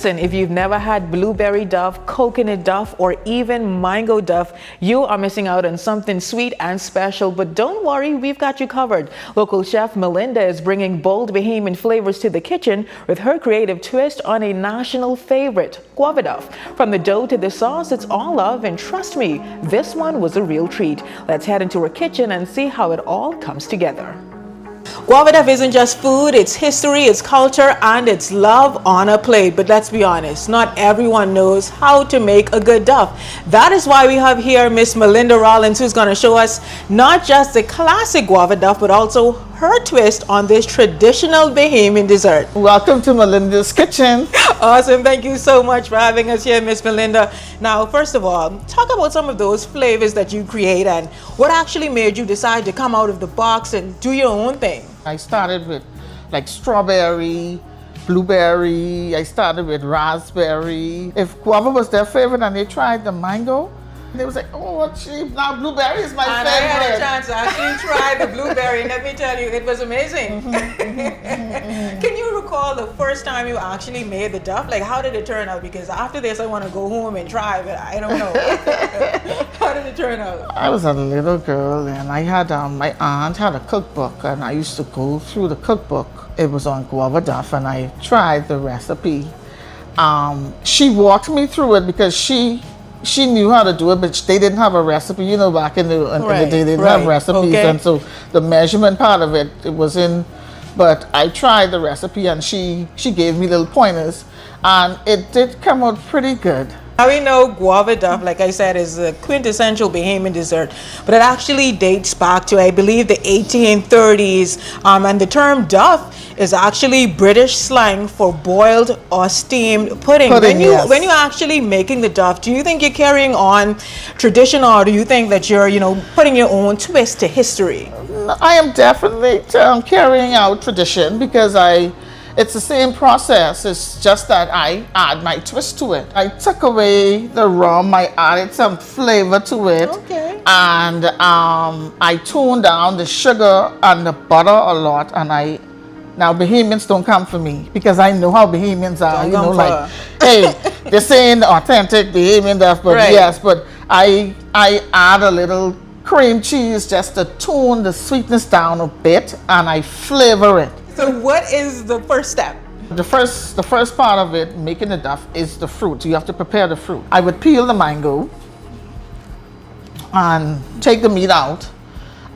Listen, if you've never had blueberry duff, coconut duff, or even mango duff, you are missing out on something sweet and special. But don't worry, we've got you covered. Local chef Melinda is bringing bold Bahamian flavors to the kitchen with her creative twist on a national favorite, guava duff. From the dough to the sauce, it's all love, and trust me, this one was a real treat. Let's head into her kitchen and see how it all comes together. Guava duff isn't just food, it's history, it's culture, and it's love on a plate. But let's be honest, not everyone knows how to make a good duff. That is why we have here Miss Melinda Rollins, who's going to show us not just the classic guava duff, but also her twist on this traditional Bahamian dessert. Welcome to Melinda's Kitchen. Awesome. Thank you so much for having us here, Miss Melinda. Now, first of all, talk about some of those flavors that you create and what actually made you decide to come out of the box and do your own thing. I started with like strawberry, blueberry, I started with raspberry. If guava was their favorite and they tried the mango, they was like, oh, cheap, now blueberry is my favorite. I had a chance to actually try the blueberry, and let me tell you, it was amazing. Can you recall the first time you actually made the duff? Like, how did it turn out? Because after this, I want to go home and try, but I don't know. How did it turn out? I was a little girl, and I had, my aunt had a cookbook, and I used to go through the cookbook. It was on guava duff, and I tried the recipe. She walked me through it because she knew how to do it, but they didn't have a recipe. You know, back in the day, they didn't have recipes. Okay. And so the measurement part of it was in, but I tried the recipe and she gave me little pointers, and it did come out pretty good. Now we know guava duff, like I said, is a quintessential Bahamian dessert, but it actually dates back to, I believe, the 1830s, and the term duff is actually British slang for boiled or steamed pudding. When you're actually making the duff, do you think you're carrying on tradition, or do you think that you're, putting your own twist to history? I am definitely carrying out tradition because it's the same process. It's just that I add my twist to it. I took away the rum, I added some flavor to it. Okay. And I toned down the sugar and the butter a lot. And now Bahamians don't come for me because I know how Bahamians are. Like, hey, this ain't authentic Bahamian duff, but right. Yes, but I add a little cream cheese just to tone the sweetness down a bit, and I flavor it. So what is the first step? The first part of it, making the duff, is the fruit. You have to prepare the fruit. I would peel the mango and take the meat out.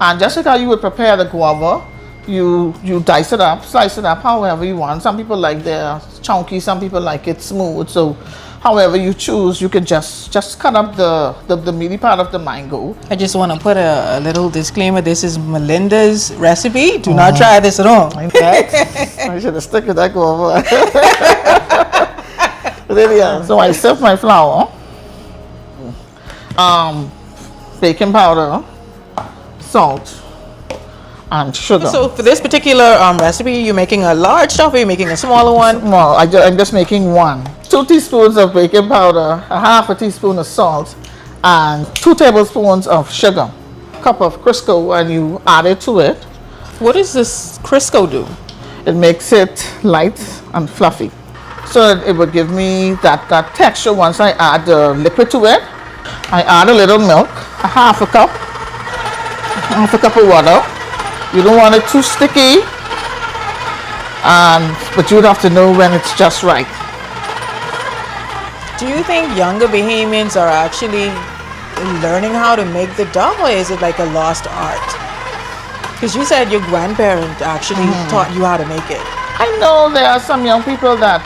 And just like how you would prepare the guava, you dice it up, slice it up however you want. Some people like their chunky, some people like it smooth. So however you choose, you can just cut up the meaty part of the mango. I just want to put a little disclaimer. This is Melinda's recipe. Do not try this at home. I should have stuck with that guava. So I sift my flour, baking powder, salt, and sugar. So for this particular recipe, you're making a large stuff, or you're making a smaller one? Well, I'm just making one. 2 teaspoons of baking powder, a half a teaspoon of salt, and 2 tablespoons of sugar. A cup of Crisco, and you add it to it. What does this Crisco do? It makes it light and fluffy. So it would give me that texture once I add the liquid to it. I add a little milk, a half a cup of water. You don't want it too sticky, but you'd have to know when it's just right. Do you think younger Bahamians are actually learning how to make the duff, or is it like a lost art? Because you said your grandparent actually taught you how to make it. I know there are some young people that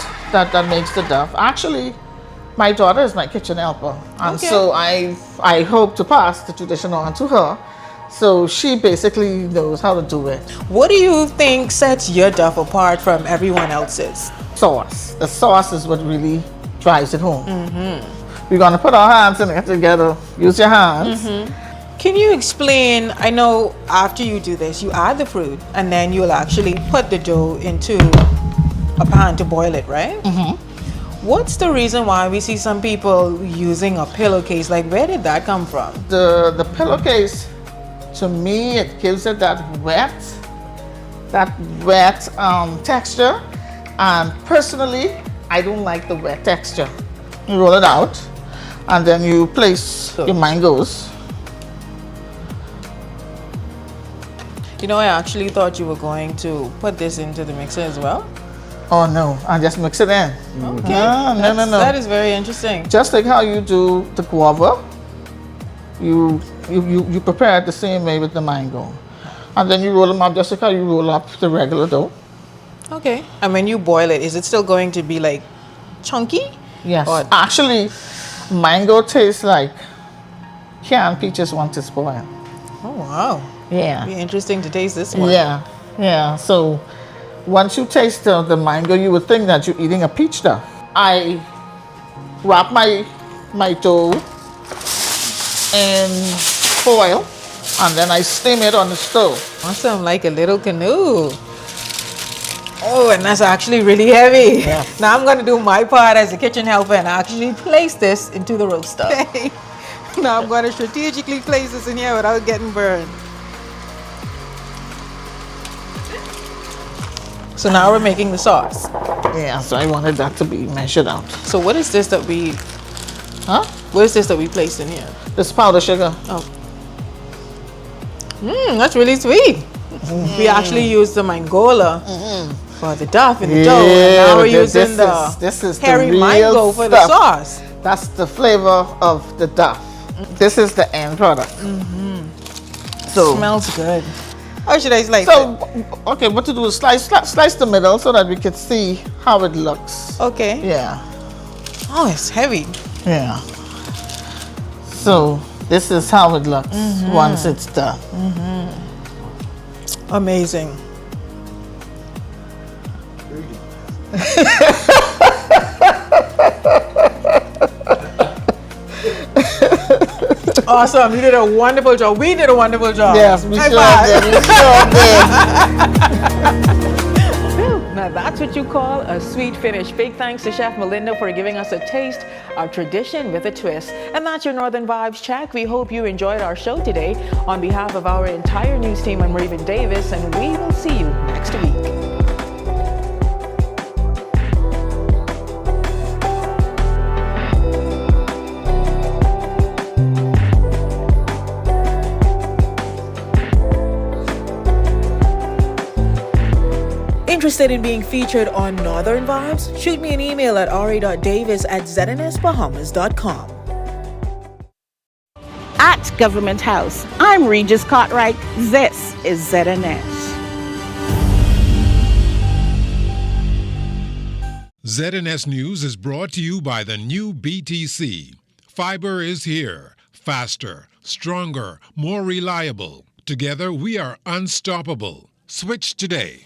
makes the duff. Actually, my daughter is my kitchen helper, and so I hope to pass the tradition on to her. So she basically knows how to do it. What do you think sets your duff apart from everyone else's? Sauce. The sauce is what really drives it home. We're going to put our hands in it together. Use your hands. Can you explain, I know after you do this, you add the fruit and then you'll actually put the dough into a pan to boil it, right? What's the reason why we see some people using a pillowcase? Like, where did that come from? The pillowcase, to me, it gives it that wet texture. And personally, I don't like the wet texture. You roll it out, and then you place your mangoes. You know, I actually thought you were going to put this into the mixer as well. Oh no, I just mix it in. Okay. No. That is very interesting. Just like how you do the guava, you prepare it the same way with the mango. And then you roll them up just like how you roll up the regular dough. Okay. And when you boil it, is it still going to be like chunky? Yes. Or- Actually, mango tastes like canned peaches once it's boiled. Oh, wow. Yeah. Be interesting to taste this one. Yeah. So once you taste the mango, you would think that you're eating a peach stuff. I wrap my dough in foil, and then I steam it on the stove. Awesome, like a little canoe. Oh, and that's actually really heavy. Yeah. Now I'm going to do my part as a kitchen helper and actually place this into the roaster. Okay. Now I'm going to strategically place this in here without getting burned. So now we're making the sauce. Yeah, so I wanted that to be measured out. So what is this that we... Huh? What is this that we placed in here? This powdered sugar. Oh. That's really sweet. We actually used the mangola for the duff in the dough, and now we're using this is hairy the real mango for the stuff. sauce. That's the flavor of the duff. This is the end product. So, Smells good. How should I slice it? okay, what to do is slice the middle so that we can see how it looks. Okay. Yeah. Oh, it's heavy. Yeah. So this is how it looks once it's done. Amazing. Awesome. You did a wonderful job. We did a wonderful job. Yes, we High sure five. did. Now that's what you call a sweet finish. Big thanks to Chef Melinda for giving us a taste of tradition with a twist. And that's your Northern Vibes check. We hope you enjoyed our show today. On behalf of our entire news team, I'm Raven Davis, and we will see you next week. Interested in being featured on Northern Vibes? Shoot me an email at ra.davis@znsbahamas.com. At Government House, I'm Regis Cartwright. This is ZNS. ZNS News is brought to you by the new BTC. Fiber is here. Faster, stronger, more reliable. Together we are unstoppable. Switch today.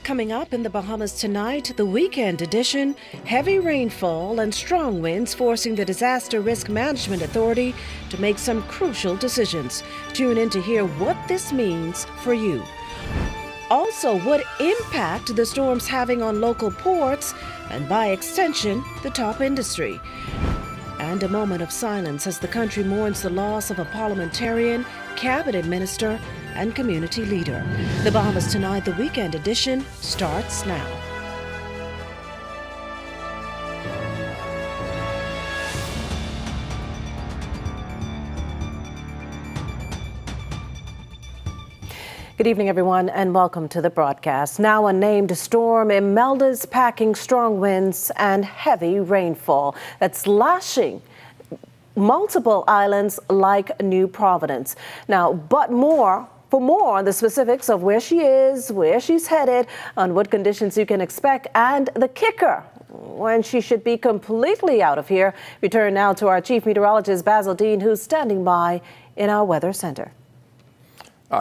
Coming up in the Bahamas tonight, the weekend edition, heavy rainfall and strong winds forcing the Disaster Risk Management Authority to make some crucial decisions. Tune in to hear what this means for you. Also, what impact the storm's having on local ports and, by extension, the top industry. And a moment of silence as the country mourns the loss of a parliamentarian, cabinet minister, and community leader. The Bahamas Tonight, the weekend edition, starts now. Good evening, everyone, and welcome to the broadcast. Now, a named storm, Imelda's packing strong winds and heavy rainfall that's lashing multiple islands like New Providence. Now, for more on the specifics of where she is, where she's headed, on what conditions you can expect, and the kicker, when she should be completely out of here, we turn now to our Chief Meteorologist, Basil Dean, who's standing by in our Weather Center.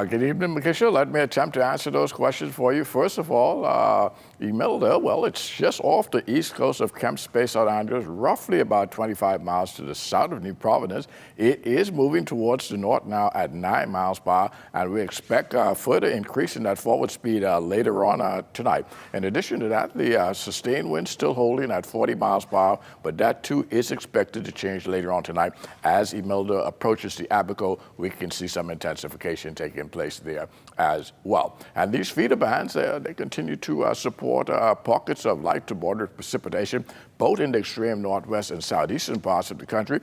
Good evening, Makisha. Let me attempt to answer those questions for you. First of all, Imelda, well, it's just off the east coast of Kemps Bay, South Andrews, roughly about 25 miles to the south of New Providence. It is moving towards the north now at 9 miles per hour, and we expect further increase in that forward speed later on tonight. In addition to that, the sustained wind still holding at 40 miles per hour, but that too is expected to change later on tonight. As Imelda approaches the Abaco, we can see some intensification taking taking place there as well. And these feeder bands, they continue to support pockets of light to moderate precipitation, both in the extreme northwest and southeastern parts of the country.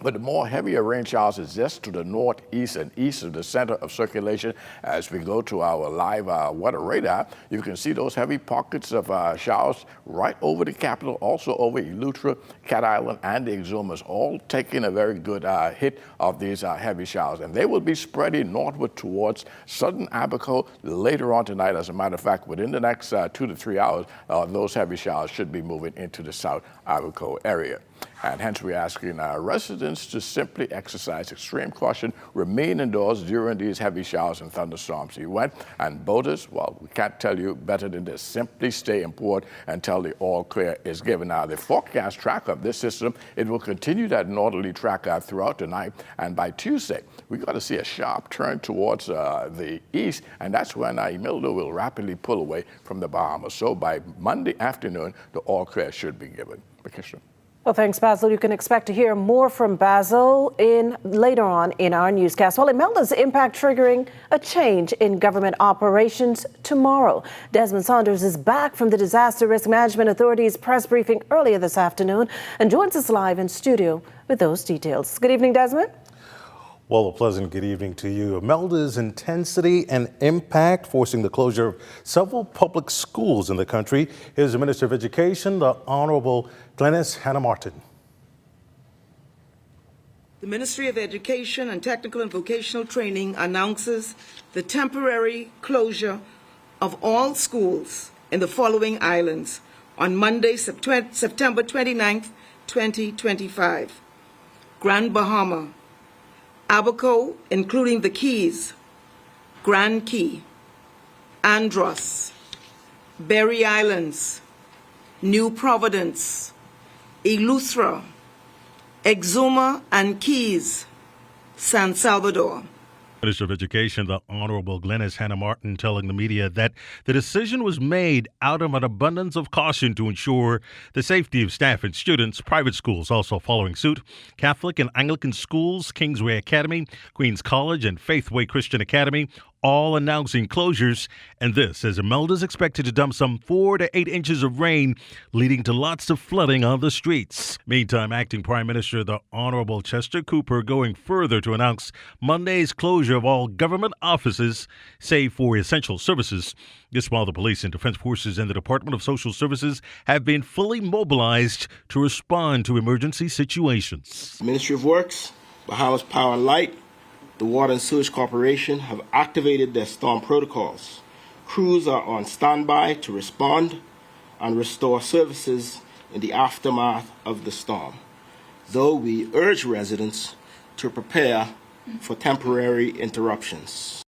But the more heavier rain showers is just to the northeast and east of the center of circulation. As we go to our live weather radar, you can see those heavy pockets of showers right over the capital, also over Eleuthera, Cat Island, and the Exumas, all taking a very good hit of these heavy showers. And they will be spreading northward towards southern Abaco later on tonight. As a matter of fact, within the next 2 to 3 hours, those heavy showers should be moving into the South Abaco area. And hence we're asking residents to simply exercise extreme caution, remain indoors during these heavy showers and thunderstorms. And boaters, well, we can't tell you better than this. Simply stay in port until the all clear is given. Now, the forecast track of this system, it will continue that northerly track throughout the night. And by Tuesday, we got to see a sharp turn towards the east, and that's when Imelda will rapidly pull away from the Bahamas. So by Monday afternoon, the all clear should be given. Patricia. Well, thanks, Basil. You can expect to hear more from Basil later on in our newscast. Well, Imelda's impact triggering a change in government operations tomorrow. Desmond Saunders is back from the Disaster Risk Management Authority's press briefing earlier this afternoon and joins us live in studio with those details. Good evening, Desmond. Well, a pleasant good evening to you. Imelda's intensity and impact forcing the closure of several public schools in the country. Here's the Minister of Education, the Honorable Glenys Hanna-Martin. The Ministry of Education and Technical and Vocational Training announces the temporary closure of all schools in the following islands on Monday, September 29th, 2025. Grand Bahama, Abaco, including the Keys, Grand Key, Andros, Berry Islands, New Providence, Eleuthera, Exuma and Keys, San Salvador. Minister of Education, the Honorable Glenys Hanna-Martin, telling the media that the decision was made out of an abundance of caution to ensure the safety of staff and students. Private schools also following suit. Catholic and Anglican schools, Kingsway Academy, Queens College, and Faithway Christian Academy, all announcing closures. And this as Imelda's expected to dump some 4 to 8 inches of rain, leading to lots of flooding on the streets. Meantime, Acting Prime Minister, the Honorable Chester Cooper, going further to announce Monday's closure of all government offices, save for essential services. This while the police and defense forces and the Department of Social Services have been fully mobilized to respond to emergency situations. Ministry of Works, Bahamas Power and Light, the Water and Sewage Corporation have activated their storm protocols. Crews are on standby to respond and restore services in the aftermath of the storm, though we urge residents to prepare for temporary interruptions.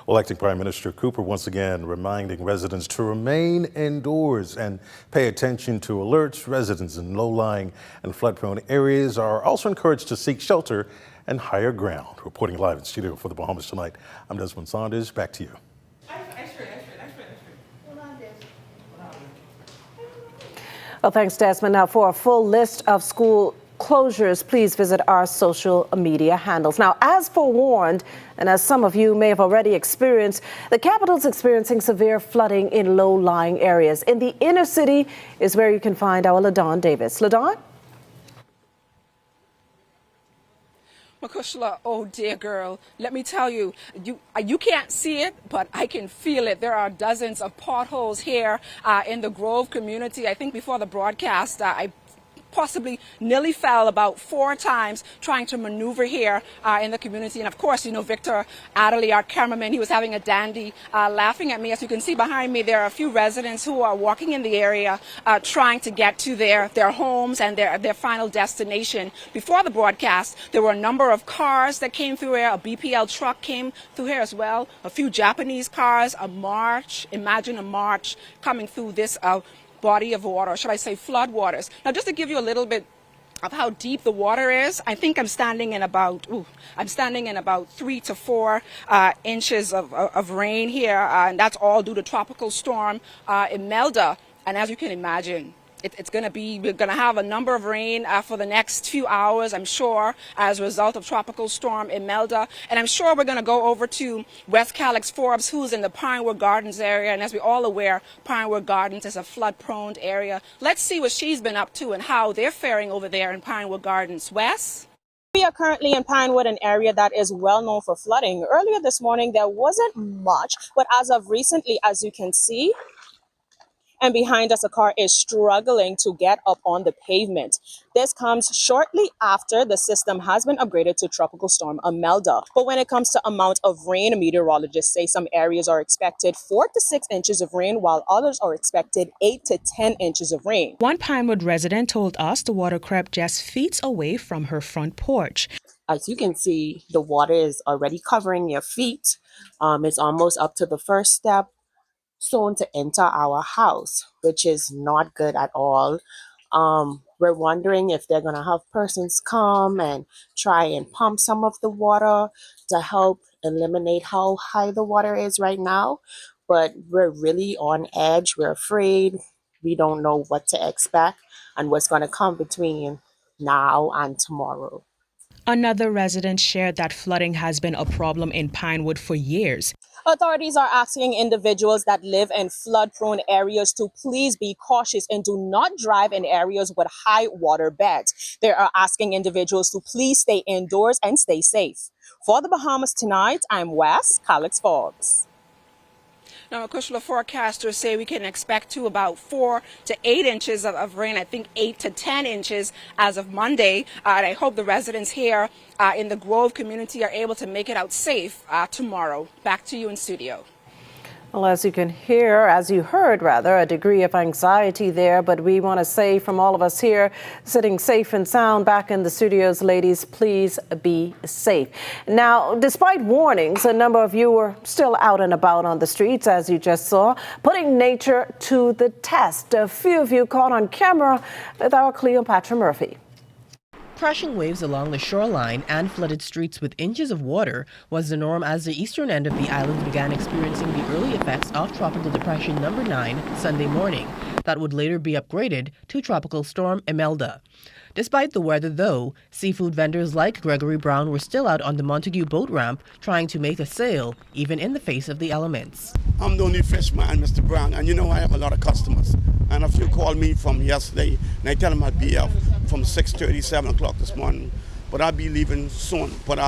Well, Acting Prime Minister Cooper once again reminding residents to remain indoors and pay attention to alerts. Residents in low-lying and flood-prone areas are also encouraged to seek shelter and higher ground. Reporting live in studio for the Bahamas Tonight, I'm Desmond Saunders. Back to you. Well, thanks, Desmond. Now, for a full list of school closures, please visit our social media handles. Now, as forewarned, and as some of you may have already experienced, the capital's experiencing severe flooding in low-lying areas. In the inner city is where you can find our LaDawn Davis. LaDawn? Makushla, oh dear girl, let me tell you, you can't see it, but I can feel it. There are dozens of potholes here in the Grove community. I think before the broadcast, I possibly nearly fell about 4 times trying to maneuver here in the community. And of course, you know, Victor Adderley, our cameraman, he was having a dandy laughing at me. As you can see behind me, there are a few residents who are walking in the area trying to get to their homes and their final destination. Before the broadcast, there were a number of cars that came through here. A BPL truck came through here as well. A few Japanese cars, a march. Imagine a march coming through this body of water, should I say flood waters. Now, just to give you a little bit of how deep the water is, I think I'm standing in about 3 to 4 inches of rain here, and that's all due to Tropical Storm Imelda. And as you can imagine, it's going to be, we're going to have a number of rain for the next few hours, I'm sure, as a result of Tropical Storm Imelda. And I'm sure we're going to go over to West Calix Forbes, who's in the Pinewood Gardens area. And as we're all aware, Pinewood Gardens is a flood-prone area. Let's see what she's been up to and how they're faring over there in Pinewood Gardens. Wes? We are currently in Pinewood, an area that is well known for flooding. Earlier this morning, there wasn't much, but as of recently, as you can see, and behind us, a car is struggling to get up on the pavement. This comes shortly after the system has been upgraded to Tropical Storm Imelda. But when it comes to amount of rain, meteorologists say some areas are expected 4 to 6 inches of rain, while others are expected 8 to 10 inches of rain. One Pinewood resident told us the water crept just feet away from her front porch. As you can see, the water is already covering your feet. It's almost up to the first step, soon to enter our house, which is not good at all. We're wondering if they're going to have persons come and try and pump some of the water to help eliminate how high the water is right now. But we're really on edge. We're afraid. We don't know what to expect and what's going to come between now and tomorrow. Another resident shared that flooding has been a problem in Pinewood for years. Authorities are asking individuals that live in flood-prone areas to please be cautious and do not drive in areas with high water beds. They are asking individuals to please stay indoors and stay safe. For the Bahamas Tonight, I'm Wes Calix Forbes. Now, official forecasters say we can expect to about 4 to 8 inches of rain. I think 8 to 10 inches as of Monday. And I hope the residents here in the Grove community are able to make it out safe tomorrow. Back to you in studio. Well, as you heard, a degree of anxiety there, but we want to say from all of us here, sitting safe and sound back in the studios, ladies, please be safe. Now, despite warnings, a number of you were still out and about on the streets, as you just saw, putting nature to the test. A few of you caught on camera with our Cleopatra Murphy. Crashing waves along the shoreline and flooded streets with inches of water was the norm as the eastern end of the island began experiencing the early effects of Tropical Depression number 9 Sunday morning. That would later be upgraded to Tropical Storm Imelda. Despite the weather, though, seafood vendors like Gregory Brown were still out on the Montague boat ramp trying to make a sale, even in the face of the elements. I'm the only fisherman, Mr. Brown, and you know I have a lot of customers. And a few called me from yesterday, and I tell them I'll be out from 6:30, 7 o'clock this morning, but I'll be leaving soon. But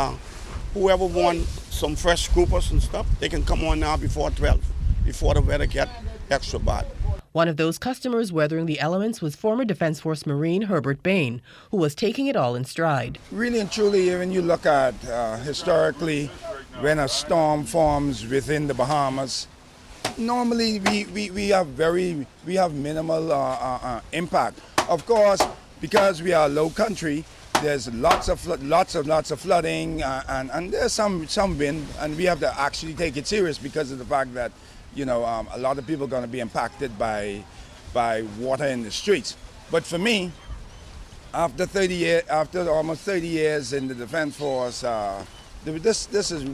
whoever wants some fresh groupers and stuff, they can come on now before 12, before the weather get extra bad. One of those customers weathering the elements was former Defense Force Marine Herbert Bain, who was taking it all in stride. Really and truly, when you look at historically, when a storm forms within the Bahamas, normally we have minimal impact. Of course, because we are a low country, there's lots of flooding, and there's some wind, and we have to actually take it serious because of the fact that a lot of people are going to be impacted by water in the streets. But for me, after almost 30 years in the Defense Force, this is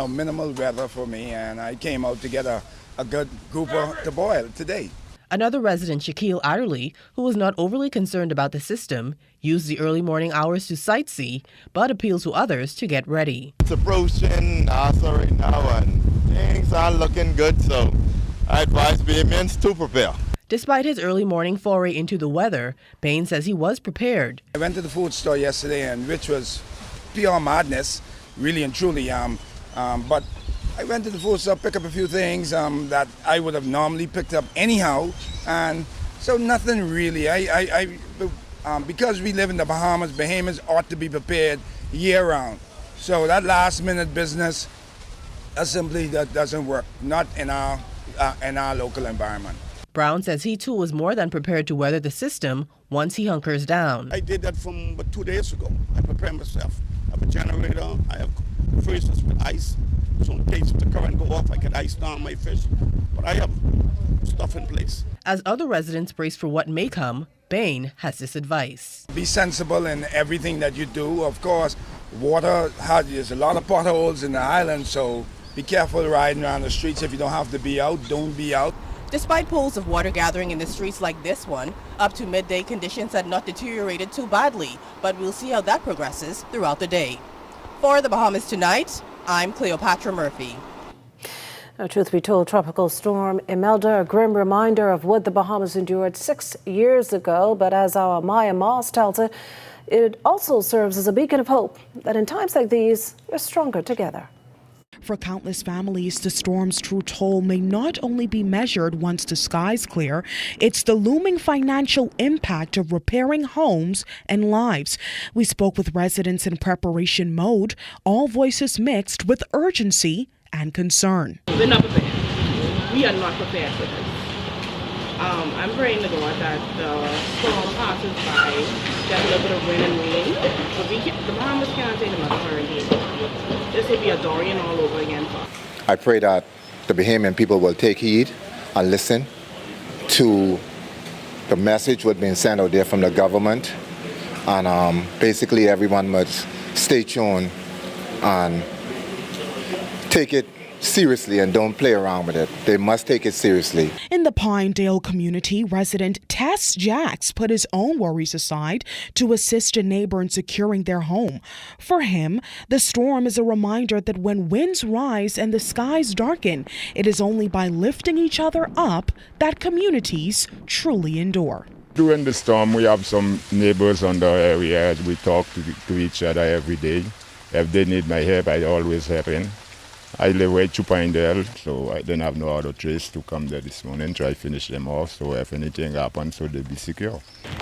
minimal weather for me, and I came out to get a good grouper to boil today. Another resident, Shaquille Adderley, who was not overly concerned about the system, used the early morning hours to sightsee, but appealed to others to get ready. It's approaching NASA right now, and things are looking good, so I advise Bahamians to prepare. Despite his early morning foray into the weather, Bain says he was prepared. I went to the food store yesterday, and which was pure madness, really and truly. But I went to the food store, pick up a few things that I would have normally picked up anyhow, and so nothing really. Because we live in the Bahamas, Bahamians ought to be prepared year-round. So that last-minute business, that doesn't work, not in our local environment. Brown says he too was more than prepared to weather the system once he hunkers down. I did that from about 2 days ago. I prepared myself. I have a generator, I have freezers with ice. So in case the current go off, I can ice down my fish. But I have stuff in place. As other residents brace for what may come, Bain has this advice. Be sensible in everything that you do. Of course, there's a lot of potholes in the island, so be careful riding around the streets. If you don't have to be out, don't be out. Despite pools of water gathering in the streets like this one, up to midday conditions had not deteriorated too badly, but we'll see how that progresses throughout the day. For the Bahamas Tonight, I'm Cleopatra Murphy. Now, truth be told, Tropical Storm Imelda, a grim reminder of what the Bahamas endured 6 years ago. But as our Maya Moss tells it, it also serves as a beacon of hope that in times like these, we're stronger together. For countless families, the storm's true toll may not only be measured once the skies clear, it's the looming financial impact of repairing homes and lives. We spoke with residents in preparation mode, all voices mixed with urgency and concern. We're not prepared. We are not prepared for this. I'm praying to God that the storm passes by, get a little bit of wind and rain, but the Bahamas can't take another hurricane. This will be a Dorian all over again for us. I pray that the Bahamian people will take heed and listen to the message what's being sent out there from the government, and basically everyone must stay tuned and take it seriously and don't play around with it. They must take it seriously. In the Pinedale community, resident Tess Jacks put his own worries aside to assist a neighbor in securing their home. For him, the storm is a reminder that when winds rise and the skies darken, it is only by lifting each other up that communities truly endure. During the storm, we have some neighbors on the area. We talk to each other every day. If they need my help, I always help in. I live way to Pinedale, so I didn't have no other choice to come there this morning, try to finish them off, so if anything happens, so they'll be secure.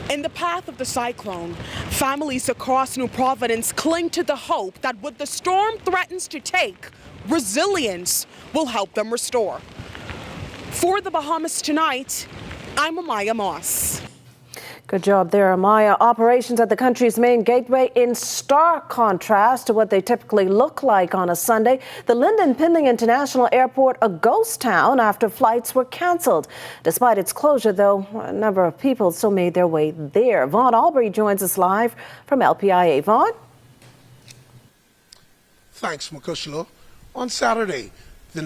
In the path of the cyclone, families across New Providence cling to the hope that what the storm threatens to take, resilience will help them restore. For the Bahamas Tonight, I'm Amaya Moss. Good job there, Amaya. Operations at the country's main gateway in stark contrast to what they typically look like on a Sunday. The Lynden Pindling International Airport, a ghost town after flights were canceled. Despite its closure, though, a number of people still made their way there. Vaughn Albury joins us live from LPIA. Vaughn? Thanks, Makushalo. On Saturday, the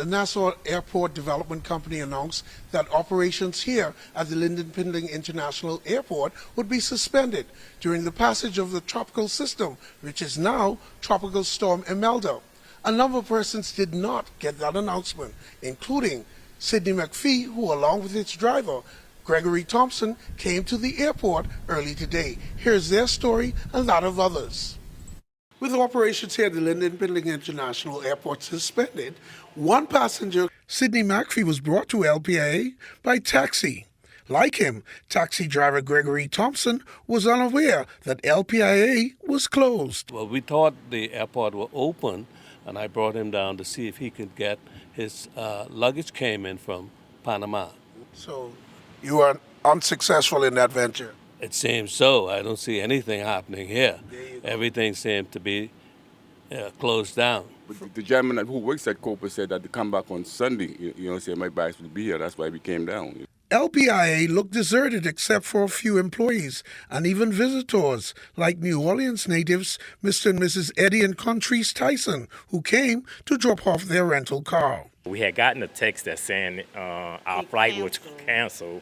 Nassau Airport Development Company announced that operations here at the Lynden Pindling International Airport would be suspended during the passage of the tropical system, which is now Tropical Storm Imelda. A number of persons did not get that announcement, including Sidney McPhee, who along with its driver, Gregory Thompson, came to the airport early today. Here's their story and that of others. With operations here at the Lynden Pindling International Airport suspended, one passenger, Sidney McPhee, was brought to LPIA by taxi. Like him, taxi driver Gregory Thompson was unaware that LPIA was closed. Well, we thought the airport was open, and I brought him down to see if he could get his luggage came in from Panama. So you were unsuccessful in that venture? It seems so. I don't see anything happening here. Everything seemed to be closed down. But the gentleman who works at Copa said that to come back on Sunday, said my bags would be here. That's why we came down. LPIA looked deserted except for a few employees and even visitors like New Orleans natives Mr. and Mrs. Eddie and Contrice Tyson, who came to drop off their rental car. We had gotten a text that saying our flight was canceled.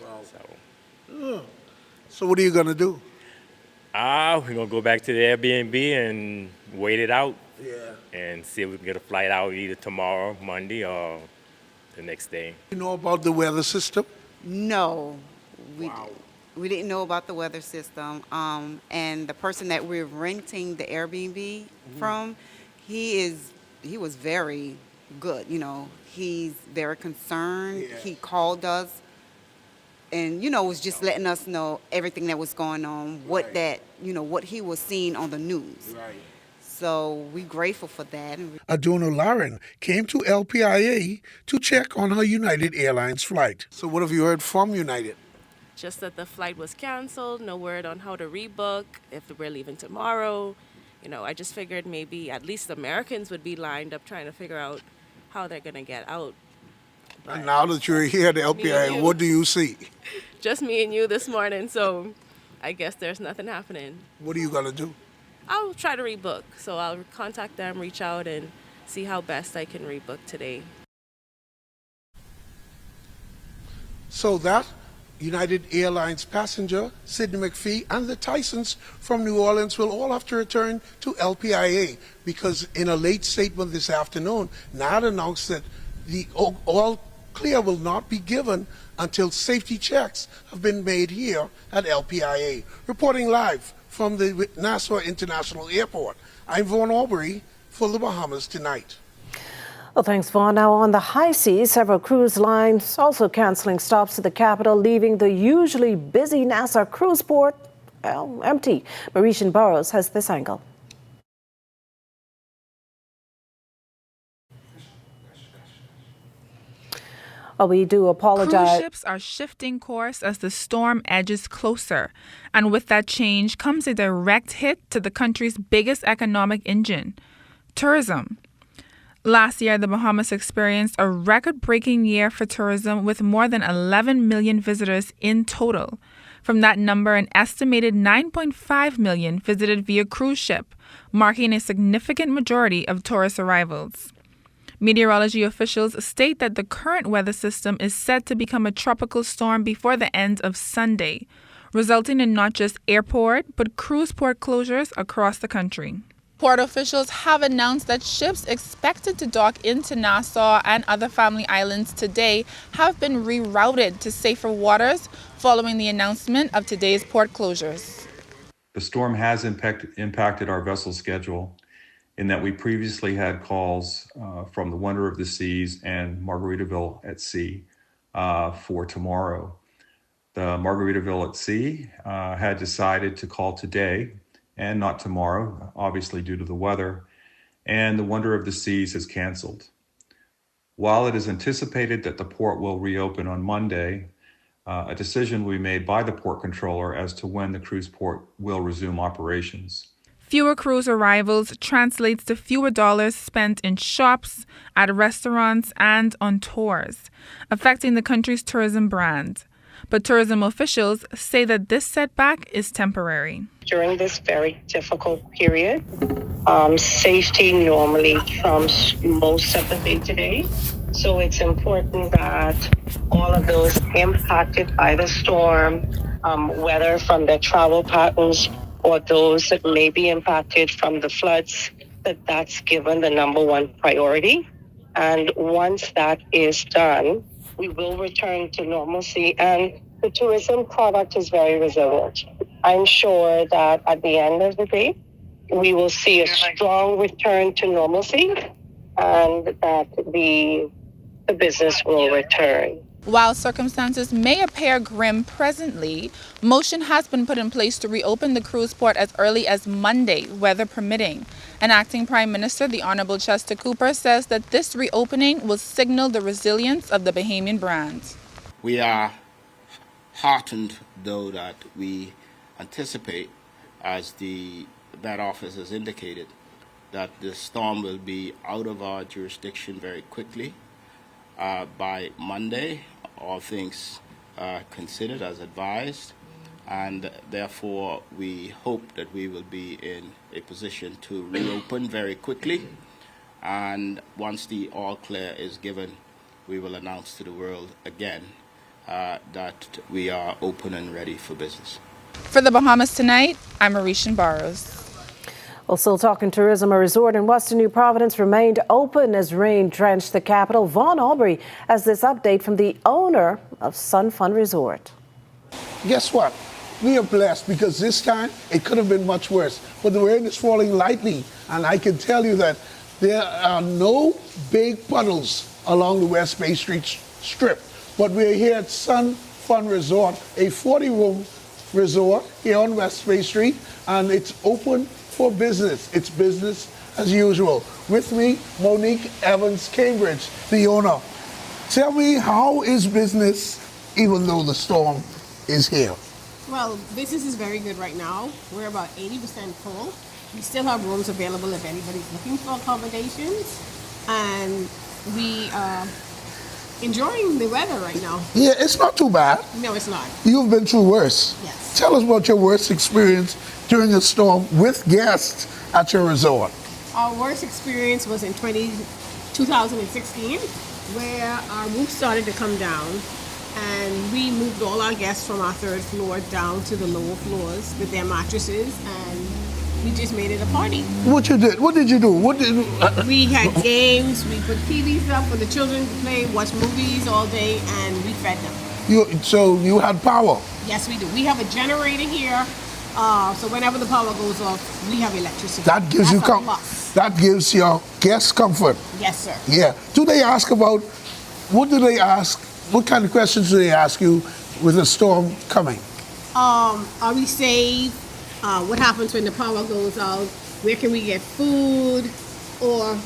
Wow. So what are you going to do? We're going to go back to the Airbnb and wait it out. Yeah. And see if we can get a flight out either tomorrow, Monday, or the next day. You know about the weather system? No. We didn't know about the weather system. And the person that we're renting the Airbnb from, he was very good. He's very concerned. Yeah. He called us and, was just letting us know everything that was going on, what he was seeing on the news. Right. So we're grateful for that. Adona Lauren came to LPIA to check on her United Airlines flight. So what have you heard from United? Just that the flight was canceled, no word on how to rebook, if we're leaving tomorrow. I just figured maybe at least Americans would be lined up trying to figure out how they're going to get out. And now that you're here at LPIA, what do you see? Just me and you this morning, so I guess there's nothing happening. What are you going to do? I'll try to rebook. So I'll contact them, reach out, and see how best I can rebook today. so that United Airlines passenger Sidney McPhee and the Tysons from New Orleans will all have to return to LPIA, because in a late statement this afternoon, NAD announced that the all clear will not be given until safety checks have been made here at LPIA. Reporting live from the Nassau International Airport, I'm Vaughn Aubrey for the Bahamas Tonight. Well, thanks, Vaughn. Now, on the high seas, several cruise lines also canceling stops at the capital, leaving the usually busy Nassau cruise port, well, empty. Mauritian Burrows has this angle. Well, we do apologize. Cruise ships are shifting course as the storm edges closer. And with that change comes a direct hit to the country's biggest economic engine, tourism. Last year, the Bahamas experienced a record-breaking year for tourism with more than 11 million visitors in total. From that number, an estimated 9.5 million visited via cruise ship, marking a significant majority of tourist arrivals. Meteorology officials state that the current weather system is set to become a tropical storm before the end of Sunday, resulting in not just airport, but cruise port closures across the country. Port officials have announced that ships expected to dock into Nassau and other family islands today have been rerouted to safer waters following the announcement of today's port closures. The storm has impacted our vessel schedule in that we previously had calls from the Wonder of the Seas and Margaritaville at Sea for tomorrow. The Margaritaville at Sea had decided to call today and not tomorrow, obviously due to the weather, and the Wonder of the Seas has canceled. While it is anticipated that the port will reopen on Monday, a decision will be made by the port controller as to when the cruise port will resume operations. Fewer cruise arrivals translates to fewer dollars spent in shops, at restaurants, and on tours, affecting the country's tourism brand. But tourism officials say that this setback is temporary. During this very difficult period, safety normally trumps most of the day-to-day. So it's important that all of those impacted by the storm, whether from their travel patterns or those that may be impacted from the floods, that's given the number one priority. And once that is done, we will return to normalcy, and the tourism product is very resilient. I'm sure that at the end of the day, we will see a strong return to normalcy and that the business will return. While circumstances may appear grim presently, motion has been put in place to reopen the cruise port as early as Monday, weather permitting. And Acting Prime Minister, the Honorable Chester Cooper, says that this reopening will signal the resilience of the Bahamian brand. We are heartened, though, that we anticipate, as the Met Office has indicated, that the storm will be out of our jurisdiction very quickly by Monday, all things considered as advised, and therefore we hope that we will be in a position to reopen very quickly, and once the all clear is given, we will announce to the world again that we are open and ready for business. For the Bahamas Tonight, I'm Mauritian Burrows. Well, still talking tourism, a resort in Western New Providence remained open as rain drenched the capital. Vaughn Aubrey has this update from the owner of Sun Fun Resort. Guess what? We are blessed because this time it could have been much worse. But the rain is falling lightly, and I can tell you that there are no big puddles along the West Bay Street strip. But we're here at Sun Fun Resort, a 40-room resort here on West Bay Street, and it's open for business. It's business as usual. With me, Monique Evans Cambridge, the owner. Tell me, how is business even though the storm is here? Well, business is very good right now. We're about 80% full. We still have rooms available if anybody's looking for accommodations. And we are enjoying the weather right now. Yeah, it's not too bad. No, it's not. You've been through worse. Yes. Tell us about your worst experience during a storm with guests at your resort. Our worst experience was in 2016, where our roof started to come down and we moved all our guests from our third floor down to the lower floors with their mattresses, and we just made it a party. What you did? What did you do? We had games. We put TVs up for the children to play, watch movies all day, and we fed them. So you had power? Yes, we do. We have a generator here, so whenever the power goes off, we have electricity. That gives you that gives your guests comfort. Yes, sir. Yeah. Do they ask about? What do they ask? What kind of questions do they ask you with a storm coming? Are we safe? What happens when the power goes out? Where can we get food or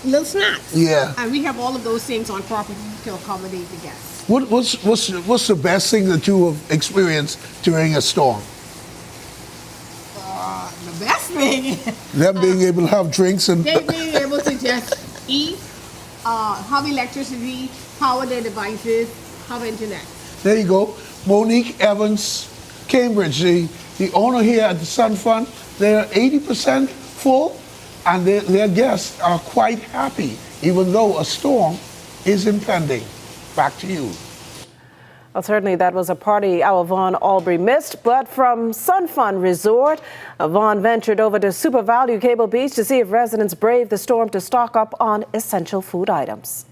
little snacks? Yeah. And we have all of those things on property to accommodate the guests. What's the best thing that you have experienced during a storm? The best thing. Them being able to have drinks and. They being able to just eat, have electricity, power their devices, have internet. There you go. Monique Evans, Cambridge, the owner here at the Sun Fund. They're 80% full, and their guests are quite happy, even though a storm is impending. Back to you. Well, certainly that was a party our Vaughn Albury missed, but from Sun Fun Resort, Vaughn ventured over to Super Value Cable Beach to see if residents brave the storm to stock up on essential food items.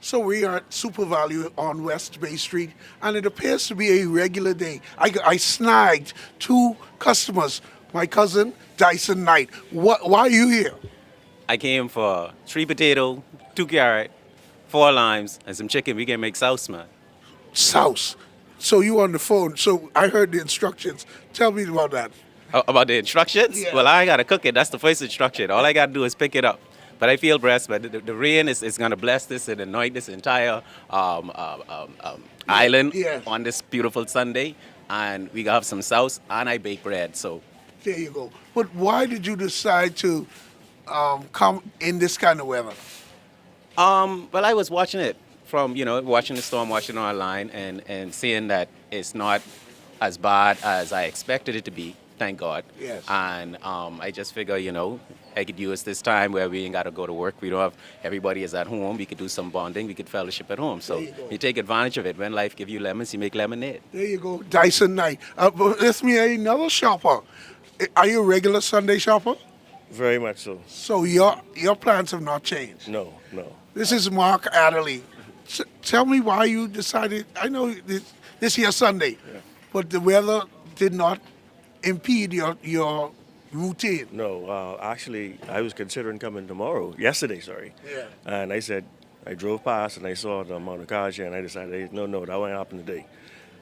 So we are at Super Value on West Bay Street, and it appears to be a regular day. I snagged 2 customers, my cousin Dyson Knight. Why are you here? I came for 3 potato, 2 carrot, 4 limes, and some chicken. We can make sauce, man. Sauce. So you on the phone. So I heard the instructions. Tell me about that. About the instructions? Yeah. Well, I gotta cook it. That's the first instruction. All I gotta do is pick it up. But I feel blessed. But the rain is gonna bless this and anoint this entire island on this beautiful Sunday. And we have some sauce, and I bake bread. So there you go. But why did you decide to come in this kind of weather? Well, I was watching it from, watching the storm, watching it online, and seeing that it's not as bad as I expected it to be, thank God. Yes. And I just figure, I could use this time where we ain't got to go to work. We don't have, everybody is at home. We could do some bonding. We could fellowship at home. So you take advantage of it. When life gives you lemons, you make lemonade. There you go. Dyson Knight. Let's meet another shopper. Are you a regular Sunday shopper? Very much so. So your plans have not changed? No. This is Mark Adderley. Tell me why you decided, I know this here Sunday, but the weather did not impede your routine. No, actually, I was considering coming yesterday. Yeah. And I drove past and I saw the amount of cars here and I decided, no, that won't happen today.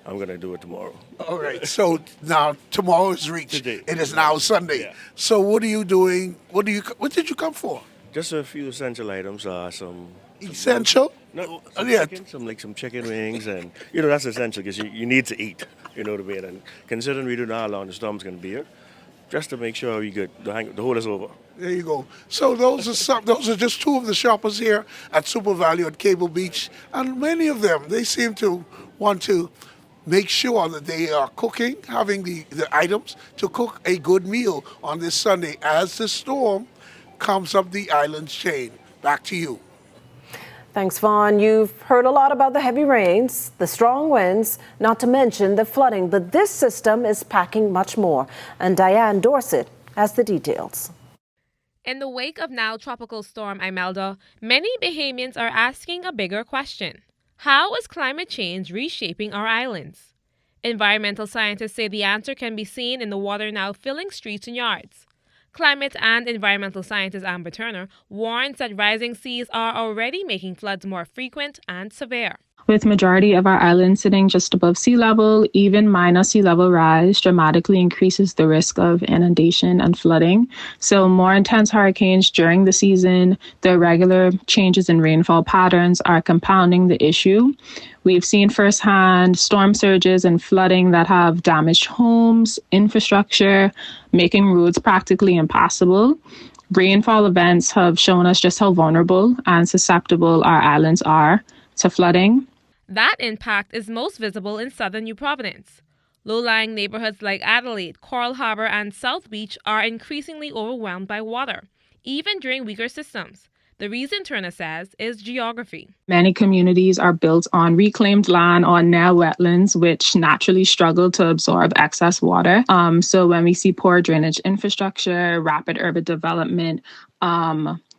I'm going to do it tomorrow. All right, so now tomorrow is reached. Today. It is now Sunday. Yeah. So what are you doing? What did you come for? Just a few essential items, some... Essential? No, Yeah. some chicken wings, and that's essential because you need to eat, to be in. And considering we don't know how long the storm's going to be here, just to make sure we get the hold us over. There you go. So those are just 2 of the shoppers here at Super Value at Cable Beach, and many of them, they seem to want to make sure that they are cooking, having the items to cook a good meal on this Sunday as the storm comes up the island's chain. Back to you. Thanks, Vaughn. You've heard a lot about the heavy rains, the strong winds, not to mention the flooding, but this system is packing much more. And Diane Dorset has the details. In the wake of now tropical storm Imelda, many Bahamians are asking a bigger question. How is climate change reshaping our islands? Environmental scientists say the answer can be seen in the water now filling streets and yards. Climate and environmental scientist Amber Turner warns that rising seas are already making floods more frequent and severe. With majority of our islands sitting just above sea level, even minor sea level rise dramatically increases the risk of inundation and flooding. So more intense hurricanes during the season, the irregular changes in rainfall patterns are compounding the issue. We've seen firsthand storm surges and flooding that have damaged homes, infrastructure, making roads practically impassable. Rainfall events have shown us just how vulnerable and susceptible our islands are to flooding. That impact is most visible in southern New Providence. Low-lying neighborhoods like Adelaide, Coral Harbor, and South Beach are increasingly overwhelmed by water, even during weaker systems. The reason, Turner says, is geography. Many communities are built on reclaimed land or near wetlands, which naturally struggle to absorb excess water. So when we see poor drainage infrastructure, rapid urban development,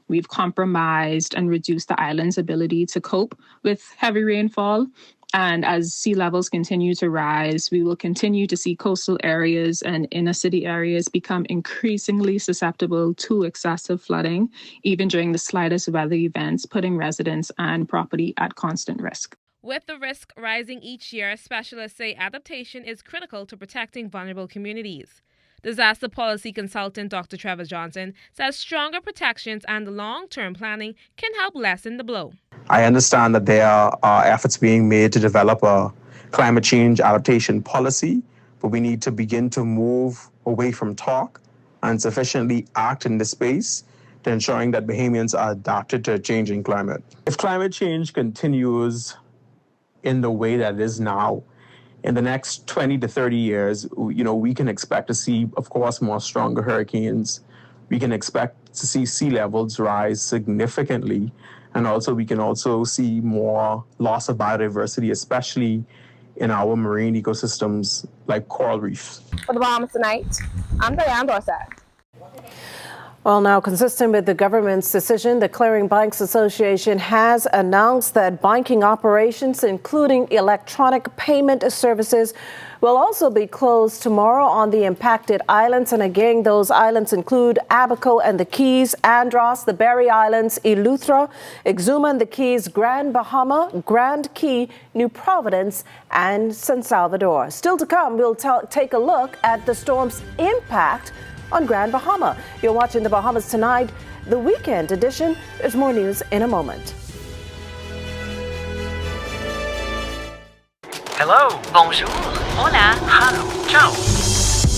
we've compromised and reduced the island's ability to cope with heavy rainfall. And as sea levels continue to rise, we will continue to see coastal areas and inner city areas become increasingly susceptible to excessive flooding, even during the slightest weather events, putting residents and property at constant risk. With the risk rising each year, specialists say adaptation is critical to protecting vulnerable communities. Disaster policy consultant Dr. Trevor Johnson says stronger protections and long-term planning can help lessen the blow. I understand that there are efforts being made to develop a climate change adaptation policy, but we need to begin to move away from talk and sufficiently act in this space to ensuring that Bahamians are adapted to a changing climate. If climate change continues in the way that it is now, in the next 20 to 30 years, we can expect to see, of course, more stronger hurricanes. We can expect to see sea levels rise significantly. And also, we can also see more loss of biodiversity, especially in our marine ecosystems like coral reefs. For the Bahamas Tonight, I'm Diane Dorsett. Well, now, consistent with the government's decision, the Clearing Banks Association has announced that banking operations, including electronic payment services, will also be closed tomorrow on the impacted islands. And again, those islands include Abaco and the Keys, Andros, the Berry Islands, Eleuthera, Exuma and the Keys, Grand Bahama, Grand Key, New Providence, and San Salvador. Still to come, we'll take a look at the storm's impact on Grand Bahama. You're watching the Bahamas Tonight, the weekend edition. There's more news in a moment. Hello, bonjour, hola, hello, ciao.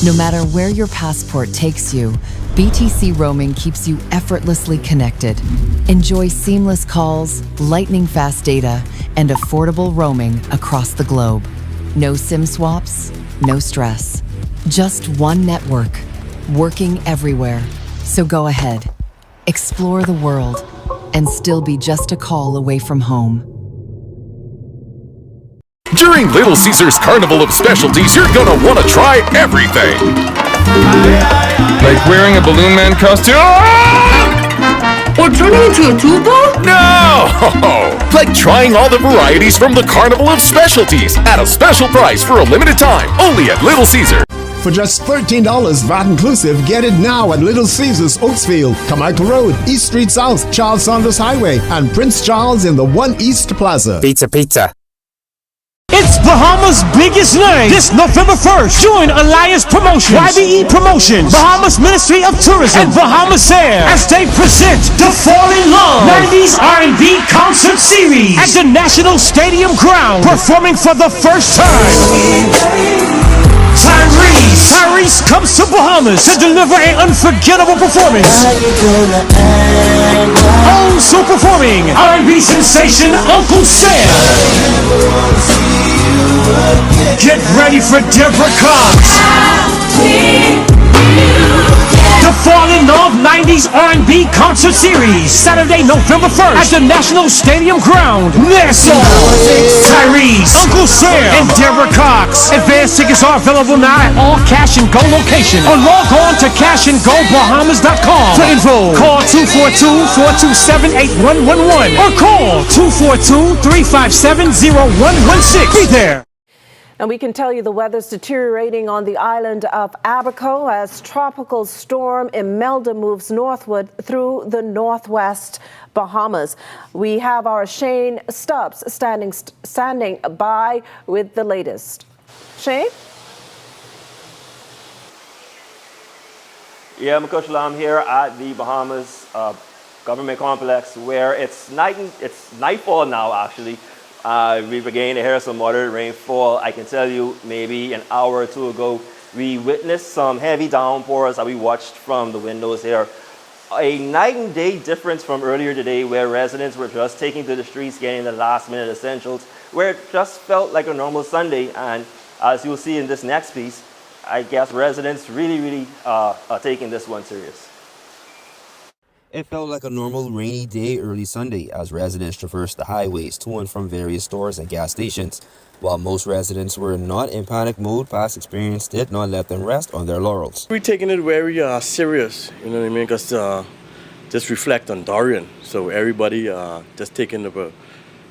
No matter where your passport takes you, BTC roaming keeps you effortlessly connected. Enjoy seamless calls, lightning-fast data, and affordable roaming across the globe. No SIM swaps, no stress. Just one network, working everywhere. So go ahead, explore the world, and still be just a call away from home. During Little Caesars Carnival of Specialties, you're gonna wanna try everything. Like wearing a Balloon Man costume? Or turning into a tuba? No! Like trying all the varieties from the Carnival of Specialties at a special price for a limited time, only at Little Caesars. For just $13 VAT inclusive, get it now at Little Caesars Oaksfield, Carmichael Road, East Street South, Charles Saunders Highway, and Prince Charles in the One East Plaza. Pizza. It's Bahamas' biggest night this November 1st. Join Alliance Promotions, YBE Promotions, Bahamas Ministry of Tourism, and Bahamas Air as they present the Fall in Love 90s R&B Concert Series at the National Stadium Ground, performing for the first time. Tyrese comes to Bahamas to deliver an unforgettable performance. Also performing R&B sensation Uncle Sam. Get ready for Deborah Cox. The Fall in Love 90s R&B Concert Series, Saturday, November 1st at the National Stadium Ground, Nassau. Tyrese, Uncle Sam, and Deborah Cox. Advance tickets are available now at all Cash and Go locations, or log on to cashandgobahamas.com for info. Call 242-427-8111 or call 242-357-0116. Be there. And we can tell you the weather's deteriorating on the island of Abaco as tropical storm Imelda moves northward through the northwest Bahamas. We have our Shane Stubbs standing by with the latest. Shane? Yeah, Makushla, I'm here at the Bahamas government complex where it's nightfall now, actually. We began to hear some moderate rainfall. I can tell you maybe an hour or two ago, we witnessed some heavy downpours that we watched from the windows here. A night and day difference from earlier today where residents were just taking to the streets, getting the last minute essentials, where it just felt like a normal Sunday. And as you'll see in this next piece, I guess residents really are taking this one serious. It felt like a normal rainy day early Sunday as residents traversed the highways to and from various stores and gas stations. While most residents were not in panic mode, past experience did not let them rest on their laurels. We're taking it very serious, you know what I mean? Because just reflect on Dorian. So everybody just taking the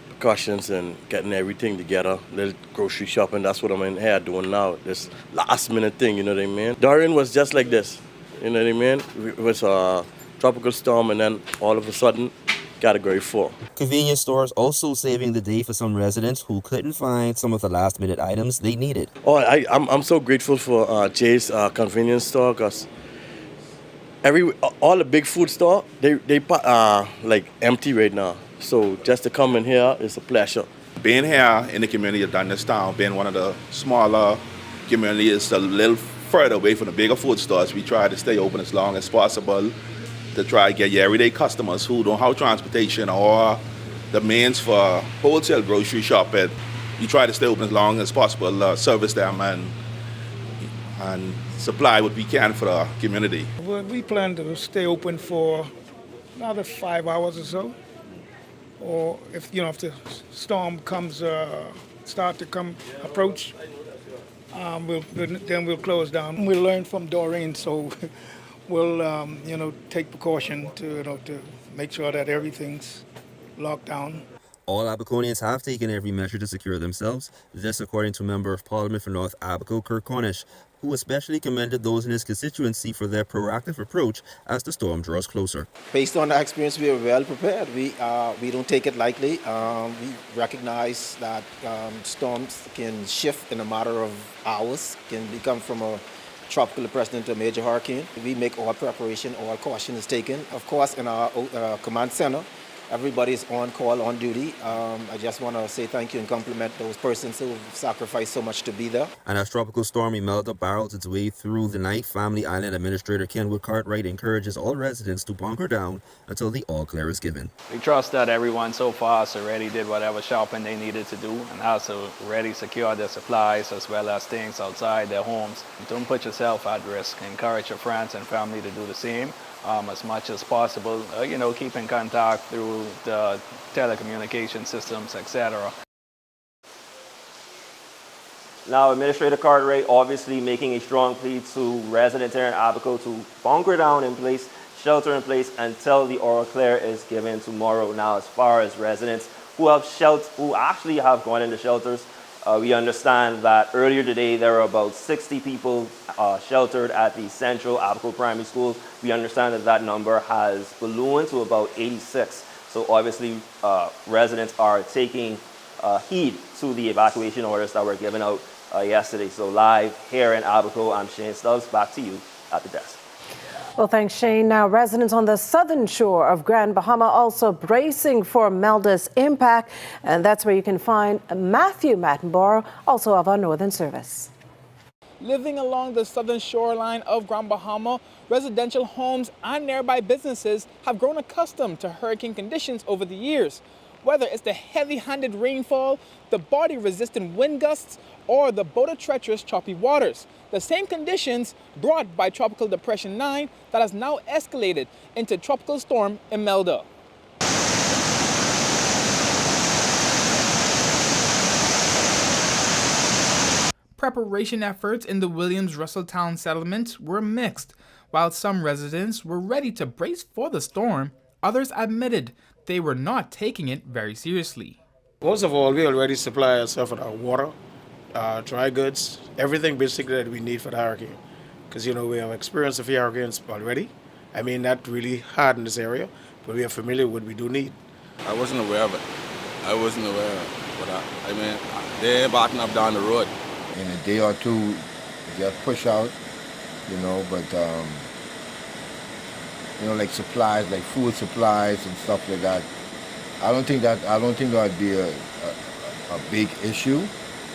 precautions and getting everything together. Little grocery shopping, that's what I'm in here doing now. This last minute thing, you know what I mean? Dorian was just like this, you know what I mean? It was a tropical storm and then all of a sudden, Category 4. Convenience stores also saving the day for some residents who couldn't find some of the last minute items they needed. Oh, I'm so grateful for Jay's convenience store because all the big food store they like empty right now. So just to come in here is a pleasure. Being here in the community of Dunderstown, being one of the smaller communities a little further away from the bigger food stores, we try to stay open as long as possible to try to get your everyday customers who don't have transportation or the means for wholesale grocery shopping. You try to stay open as long as possible, service them and supply what we can for the community. Well, we plan to stay open for another 5 hours or so. Or if the storm comes, approach, then we'll close down. We'll learn from Doreen, so we'll take precaution to make sure that everything's locked down. All Abaconians have taken every measure to secure themselves. This according to Member of Parliament for North Abaco, Kirk Cornish, who especially commended those in his constituency for their proactive approach as the storm draws closer. Based on our experience, we are well prepared. We don't take it lightly. We recognize that storms can shift in a matter of hours, can become from a tropical depression into a major hurricane. We make all preparation, all caution is taken. Of course, in our command center, everybody is on call, on duty. I just want to say thank you and compliment those persons who sacrificed so much to be there. And as Tropical Storm Imelda barrels its way through the night, Family Island Administrator Kenwood Cartwright encourages all residents to bunker down until the all clear is given. We trust that everyone so far has already did whatever shopping they needed to do and also already secured their supplies as well as things outside their homes. Don't put yourself at risk. Encourage your friends and family to do the same. As much as possible, keep in contact through the telecommunication systems, etc. Now, Administrator Cartwright obviously making a strong plea to residents here in Abaco to bunker down in place, shelter in place until the all clear is given tomorrow. Now, as far as residents who actually have gone into shelters, we understand that earlier today there were about 60 people sheltered at the Central Abaco Primary School. We understand that number has ballooned to about 86. So obviously residents are taking heed to the evacuation orders that were given out yesterday. So live here in Abaco, I'm Shane Stubbs. Back to you at the desk. Well, thanks, Shane. Now, residents on the southern shore of Grand Bahama also bracing for Melda's impact. And that's where you can find Matthew Mattenborough, also of our northern service. Living along the southern shoreline of Grand Bahama, residential homes and nearby businesses have grown accustomed to hurricane conditions over the years. Whether it's the heavy-handed rainfall, the body-resistant wind gusts, or the boat-treacherous choppy waters. The same conditions brought by Tropical Depression 9 that has now escalated into Tropical Storm Imelda. Preparation efforts in the Williams-Russelltown settlement were mixed. While some residents were ready to brace for the storm, others admitted they were not taking it very seriously. Most of all, we already supply ourselves with our water, dry goods, everything basically that we need for the hurricane. Because, we have experience of hurricanes already. I mean, not really hard in this area, but we are familiar with what we do need. I wasn't aware of it. But they're backing up down the road. In a day or two, just push out, but, like supplies, like food supplies and stuff like that. I don't think that would be a big issue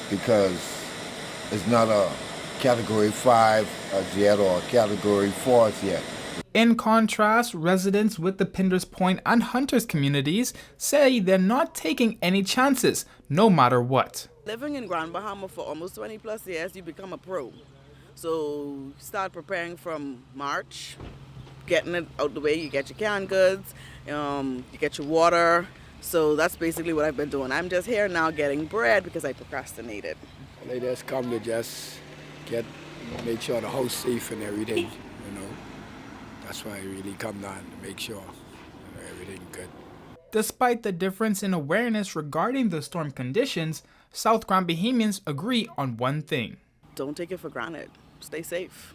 because it's not a Category 5 as yet or a Category 4 as yet. In contrast, residents with the Pinders Point and Hunters communities say they're not taking any chances, no matter what. Living in Grand Bahama for almost 20 plus years, you become a pro. So start preparing from March, getting it out the way. You get your canned goods, you get your water. So that's basically what I've been doing. I'm just here now getting bread because I procrastinated. They just come to just make sure the house safe and everything, That's why I really come down to make sure everything good. Despite the difference in awareness regarding the storm conditions, South Grand Bahamians agree on one thing. Don't take it for granted. Stay safe.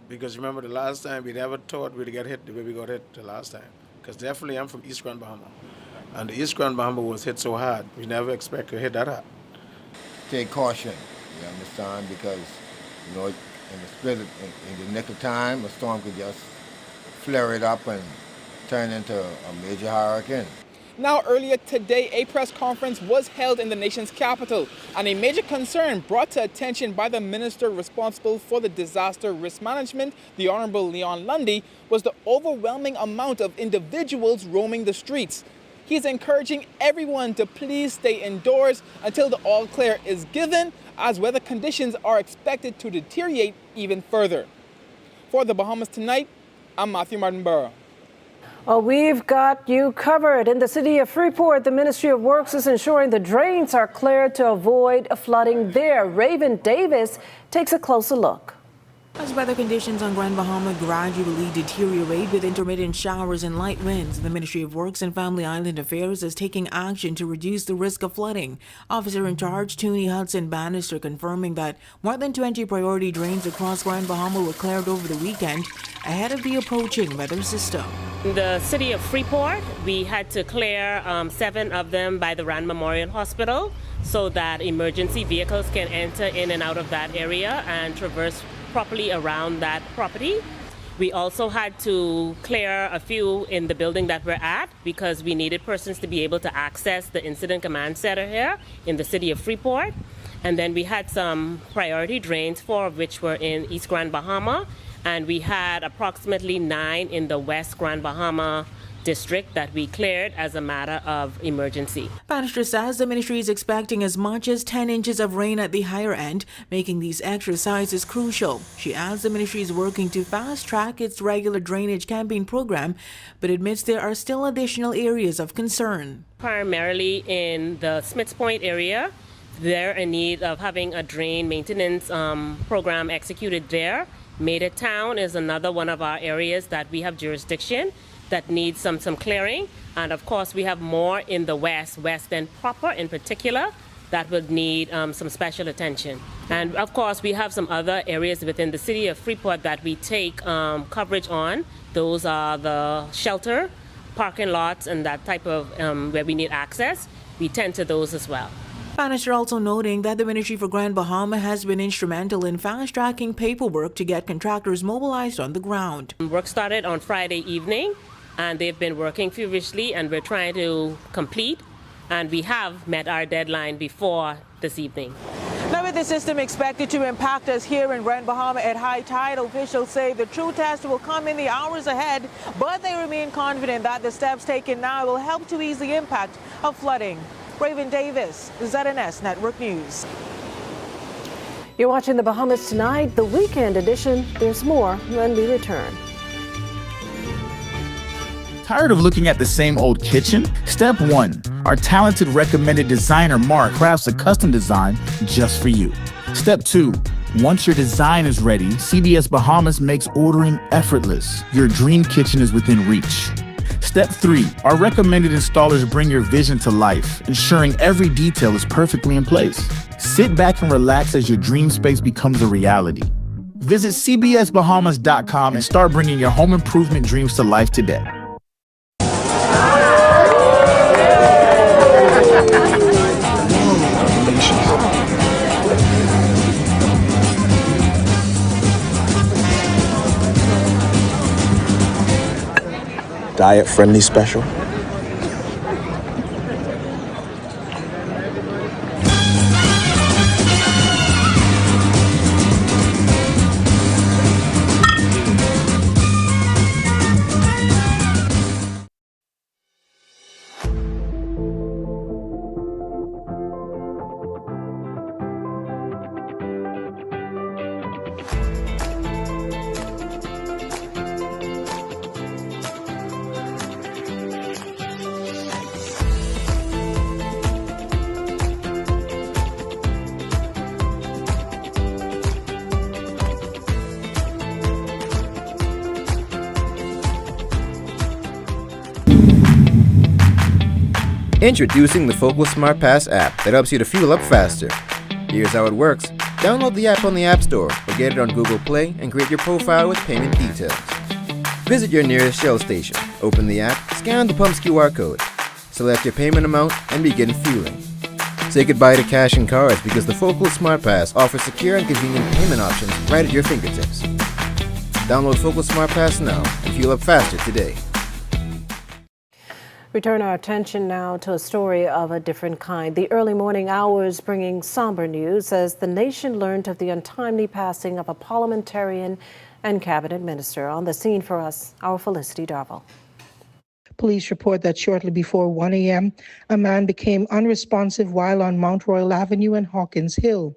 Because remember the last time, we never thought we'd get hit the way we got hit the last time. Because definitely I'm from East Grand Bahama. And the East Grand Bahama was hit so hard, we never expected to hit that hard. Take caution, you understand? Because, in the nick of time, a storm could just flare it up and turn into a major hurricane. Now, earlier today, a press conference was held in the nation's capital, and a major concern brought to attention by the minister responsible for the disaster risk management, the Honorable Leon Lundy, was the overwhelming amount of individuals roaming the streets. He's encouraging everyone to please stay indoors until the all clear is given, as weather conditions are expected to deteriorate even further. For the Bahamas Tonight, I'm Matthew Martinborough. Well, we've got you covered. In the city of Freeport, the Ministry of Works is ensuring the drains are cleared to avoid flooding there. Raven Davis takes a closer look. As weather conditions on Grand Bahama gradually deteriorate with intermittent showers and light winds, the Ministry of Works and Family Island Affairs is taking action to reduce the risk of flooding. Officer in charge Toonie Hudson Bannister confirming that more than 20 priority drains across Grand Bahama were cleared over the weekend ahead of the approaching weather system. In the city of Freeport, we had to clear 7 of them by the Rand Memorial Hospital so that emergency vehicles can enter in and out of that area and traverse properly around that property. We also had to clear a few in the building that we're at because we needed persons to be able to access the incident command center here in the city of Freeport. And then we had some priority drains, 4 of which were in East Grand Bahama, and we had approximately 9 in the West Grand Bahama district that we cleared as a matter of emergency. Bannister says the ministry is expecting as much as 10 inches of rain at the higher end, making these exercises crucial. She adds the ministry is working to fast-track its regular drainage campaign program, but admits there are still additional areas of concern. Primarily in the Smiths Point area, they're in need of having a drain maintenance program executed there. Maida Town is another one of our areas that we have jurisdiction that needs some clearing. And of course, we have more in the West End proper in particular, that would need some special attention. And of course, we have some other areas within the city of Freeport that we take coverage on. Those are the shelter, parking lots, and that type of where we need access. We tend to those as well. Bannister also noting that the Ministry for Grand Bahama has been instrumental in fast-tracking paperwork to get contractors mobilized on the ground. Work started on Friday evening, and they've been working furiously, and we're trying to complete, and we have met our deadline before this evening. Now, with the system expected to impact us here in Grand Bahama at high tide, officials say the true test will come in the hours ahead, but they remain confident that the steps taken now will help to ease the impact of flooding. Raven Davis, ZNS Network News. You're watching the Bahamas Tonight, the weekend edition. There's more when we return. Tired of looking at the same old kitchen? Step 1. Our talented recommended designer Mark crafts a custom design just for you. Step 2. Once your design is ready, CBS Bahamas makes ordering effortless. Your dream kitchen is within reach. Step 3. Our recommended installers bring your vision to life, ensuring every detail is perfectly in place. Sit back and relax as your dream space becomes a reality. Visit cbsbahamas.com and start bringing your home improvement dreams to life today. Diet-friendly special. Introducing the Focal Smart Pass app that helps you to fuel up faster. Here's how it works. Download the app on the App Store or get it on Google Play and create your profile with payment details. Visit your nearest Shell station, open the app, scan the pump's QR code, select your payment amount, and begin fueling. Say goodbye to cash and cards because the Focal Smart Pass offers secure and convenient payment options right at your fingertips. Download Focal Smart Pass now and fuel up faster today. We turn our attention now to a story of a different kind. The early morning hours bringing somber news as the nation learned of the untimely passing of a parliamentarian and cabinet minister. On the scene for us, our Felicity Darville. Police report that shortly before 1 a.m., a man became unresponsive while on Mount Royal Avenue and Hawkins Hill.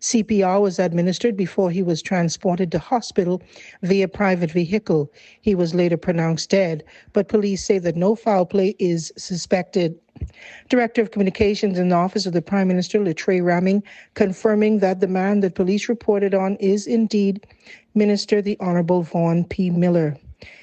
CPR was administered before he was transported to hospital via private vehicle. He was later pronounced dead, but police say that no foul play is suspected. Director of Communications in the Office of the Prime Minister, Latrey Ramming, confirming that the man that police reported on is indeed Minister the Honourable Vaughan P. Miller.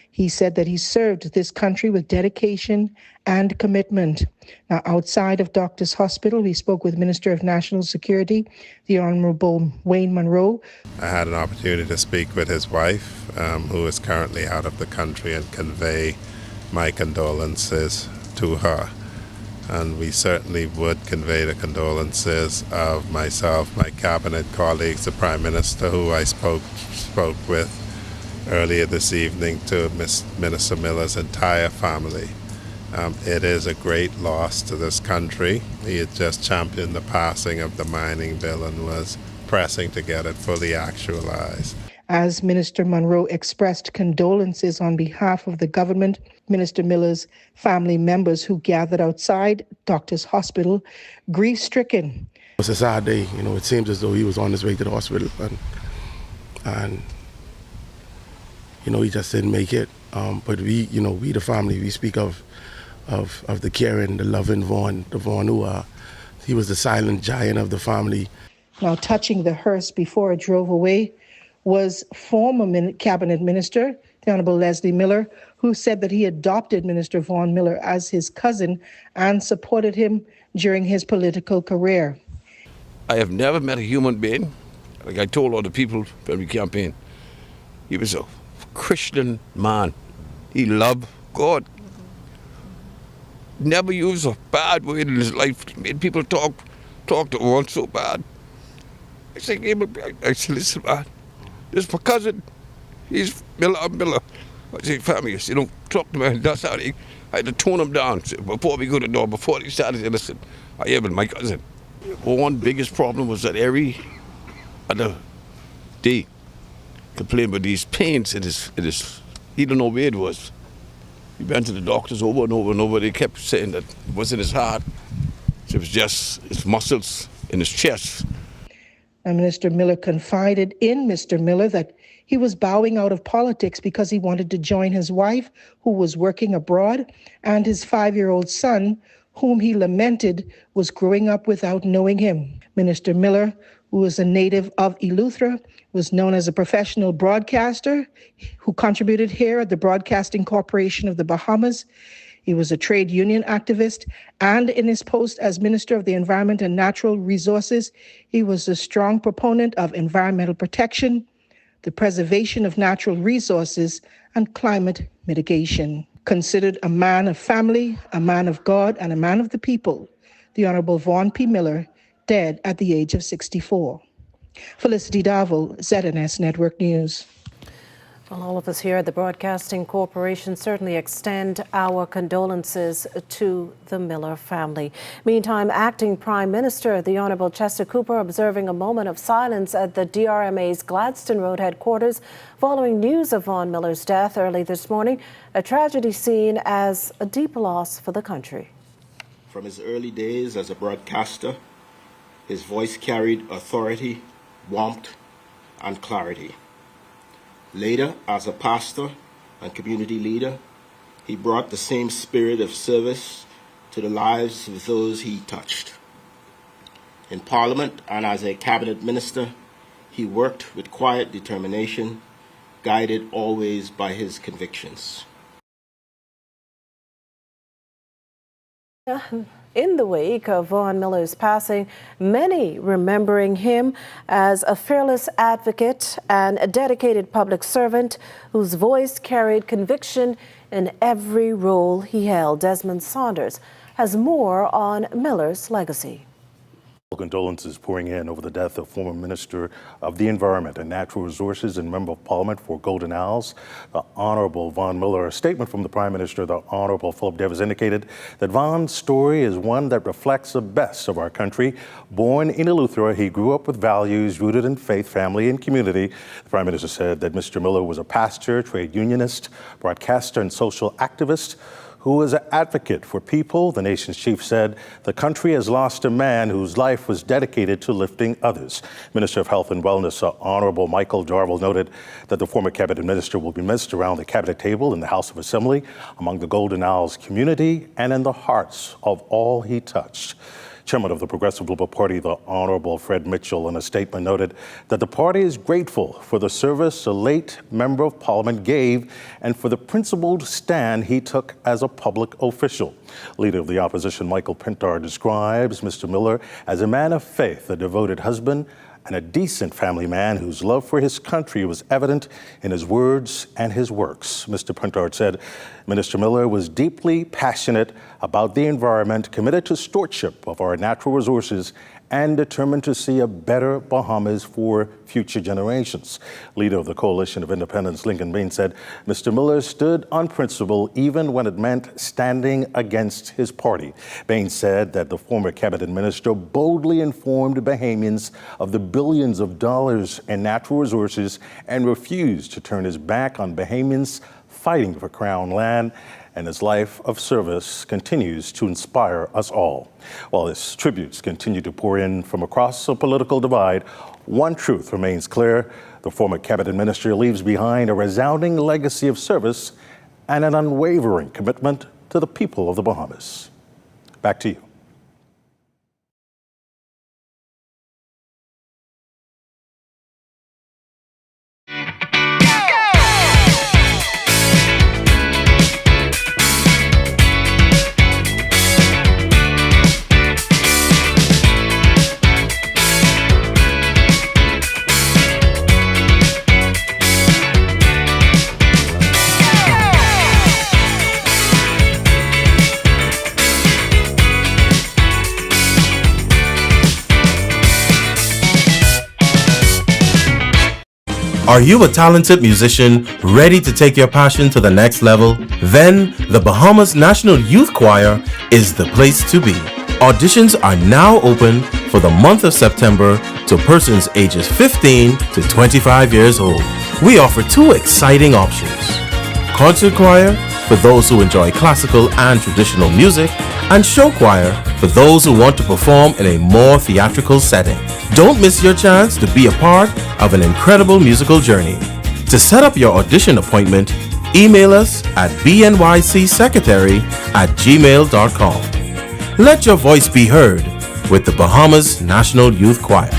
He said that he served this country with dedication and commitment. Now, outside of Doctors Hospital, we spoke with Minister of National Security, the Honourable Wayne Munro. I had an opportunity to speak with his wife, who is currently out of the country, and convey my condolences to her. And we certainly would convey the condolences of myself, my cabinet colleagues, the Prime Minister, who I spoke with earlier this evening, to Minister Miller's entire family. It is a great loss to this country. He had just championed the passing of the mining bill and was pressing to get it fully actualized. As Minister Munro expressed condolences on behalf of the government, Minister Miller's family members who gathered outside Doctors Hospital, grief-stricken. It's a sad day. It seems as though he was on his way to the hospital and he just didn't make it. But we the family, we speak of the caring, the loving Vaughan, the Vaughan who he was the silent giant of the family. Now, touching the hearse before it drove away was former cabinet minister, the Honourable Leslie Miller, who said that he adopted Minister Vaughan Miller as his cousin and supported him during his political career. I have never met a human being, like I told all the people when we campaigned. He was a Christian man. He loved God. Never used a bad word in his life. He made people talk to one so bad. I said, listen, man, this is my cousin. He's Miller. I said, family, don't talk to me. That's how I had to tone him down before we go to the door, before he started to listen. I am my cousin. One biggest problem was that every other day, complained about these pains in his, he don't know where it was. He went to the doctors over and over and over. They kept saying that it wasn't his heart. It was just his muscles in his chest. And Minister Miller confided in Mr. Miller that he was bowing out of politics because he wanted to join his wife, who was working abroad, and his 5-year-old son, whom he lamented was growing up without knowing him. Minister Miller, who was a native of Eleuthera, was known as a professional broadcaster who contributed here at the Broadcasting Corporation of the Bahamas. He was a trade union activist, and in his post as Minister of the Environment and Natural Resources, he was a strong proponent of environmental protection, the preservation of natural resources, and climate mitigation. Considered a man of family, a man of God, and a man of the people, the Honourable Vaughan P. Miller, dead at the age of 64. Felicity Darville, ZNS Network News. Well, all of us here at the Broadcasting Corporation certainly extend our condolences to the Miller family. Meantime, Acting Prime Minister, the Honourable Chester Cooper, observing a moment of silence at the DRMA's Gladstone Road headquarters following news of Vaughan Miller's death early this morning, a tragedy seen as a deep loss for the country. From his early days as a broadcaster, his voice carried authority, warmth, and clarity. Later, as a pastor and community leader, he brought the same spirit of service to the lives of those he touched. In Parliament and as a cabinet minister, he worked with quiet determination, guided always by his convictions. In the wake of Vaughn Miller's passing, many remembering him as a fearless advocate and a dedicated public servant whose voice carried conviction in every role he held. Desmond Saunders has more on Miller's legacy. Condolences pouring in over the death of former Minister of the Environment and Natural Resources and Member of Parliament for Golden Isles, the Honorable Vaughn Miller. A statement from the Prime Minister, the Honorable Philip Davis, indicated that Vaughn's story is one that reflects the best of our country. Born in Eleuthera, he grew up with values rooted in faith, family, and community. The Prime Minister said that Mr. Miller was a pastor, trade unionist, broadcaster, and social activist who was an advocate for people. The nation's chief said the country has lost a man whose life was dedicated to lifting others. Minister of Health and Wellness, Honorable Michael Jarvel, noted that the former cabinet minister will be missed around the cabinet table in the House of Assembly, among the Golden Isles community, and in the hearts of all he touched. Chairman of the Progressive Liberal Party, the Honorable Fred Mitchell, in a statement noted that the party is grateful for the service a late member of Parliament gave and for the principled stand he took as a public official. Leader of the opposition, Michael Pintar, describes Mr. Miller as a man of faith, a devoted husband, and a decent family man whose love for his country was evident in his words and his works. Mr. Puntard said Minister Miller was deeply passionate about the environment, committed to stewardship of our natural resources, and determined to see a better Bahamas for future generations. Leader of the Coalition of Independents, Lincoln Bain, said Mr. Miller stood on principle even when it meant standing against his party. Bain said that the former cabinet minister boldly informed Bahamians of the billions of dollars in natural resources and refused to turn his back on Bahamians fighting for Crown land, and his life of service continues to inspire us all. While his tributes continue to pour in from across the political divide, one truth remains clear: the former cabinet minister leaves behind a resounding legacy of service and an unwavering commitment to the people of the Bahamas. Back to you. Are you a talented musician ready to take your passion to the next level? Then the Bahamas National Youth Choir is the place to be. Auditions are now open for the month of September to persons ages 15 to 25 years old. We offer two exciting options: concert choir for those who enjoy classical and traditional music, and show choir for those who want to perform in a more theatrical setting. Don't miss your chance to be a part of an incredible musical journey. To set up your audition appointment, email us at bnycsecretary@gmail.com. Let your voice be heard with the Bahamas National Youth Choir.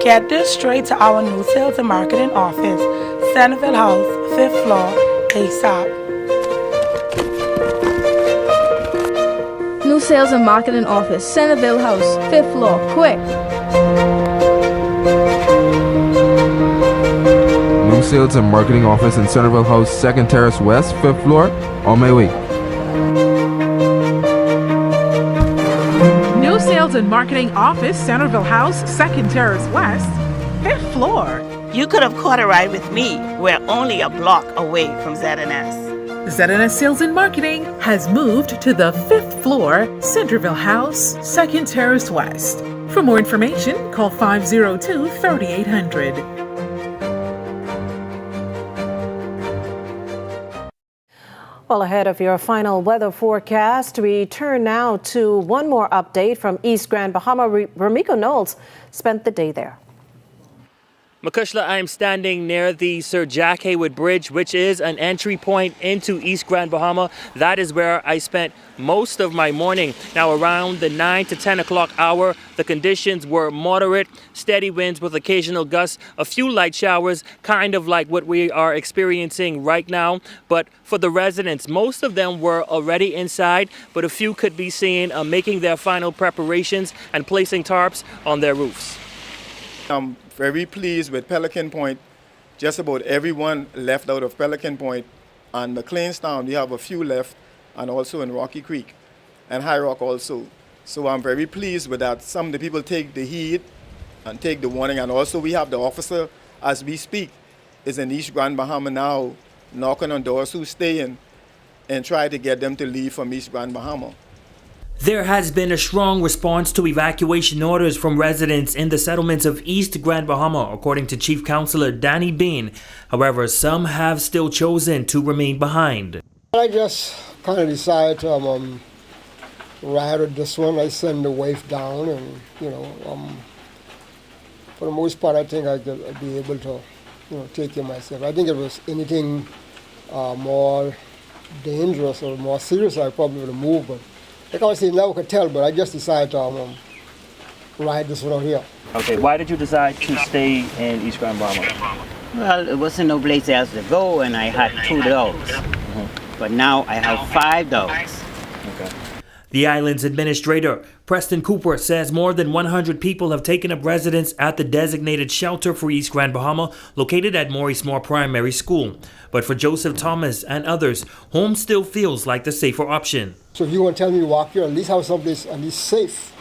Get this straight to our new sales and marketing office, Centerville House, 5th floor, ASAP. New sales and marketing office, Centerville House, 5th floor, quick. New sales and marketing office in Centerville House, 2nd Terrace West, 5th floor, on my way. New sales and marketing office, Centerville House, 2nd Terrace West, 5th floor. You could have caught a ride with me. We're only a block away from ZNS. ZNS Sales and Marketing has moved to the 5th floor, Centerville House, 2nd Terrace West. For more information, call 502-3800. Well, ahead of your final weather forecast, we turn now to one more update from East Grand Bahama. Ramiko Knowles spent the day there. Makushla, I am standing near the Sir Jack Haywood Bridge, which is an entry point into East Grand Bahama. That is where I spent most of my morning. Now, around the 9 to 10 o'clock hour, the conditions were moderate, steady winds with occasional gusts, a few light showers, kind of like what we are experiencing right now. But for the residents, most of them were already inside, but a few could be seen making their final preparations and placing tarps on their roofs. I'm very pleased with Pelican Point. Just about everyone left out of Pelican Point. And McLeanstown, we have a few left, and also in Rocky Creek and High Rock also. So I'm very pleased with that. Some of the people take the heat and take the warning. And also we have the officer, as we speak, is in East Grand Bahama now, knocking on doors who's staying and try to get them to leave from East Grand Bahama. There has been a strong response to evacuation orders from residents in the settlements of East Grand Bahama, according to Chief Councilor Danny Bean. However, some have still chosen to remain behind. I just kind of decided to ride with this one. I send the wife down, and for the most part, I think I'd be able to, take care of myself. I think if it was anything more dangerous or more serious, I probably would have moved. But like I was saying, never could tell, but I just decided to ride this one out here. Okay, why did you decide to stay in East Grand Bahama? Well, it wasn't no place else to go, and I had 2 dogs. But now I have 5 dogs. Okay. The island's administrator, Preston Cooper, says more than 100 people have taken up residence at the designated shelter for East Grand Bahama, located at Maurice Moore Primary School. But for Joseph Thomas and others, home still feels like the safer option. So if you want to tell me to walk here, at least have someplace at least safe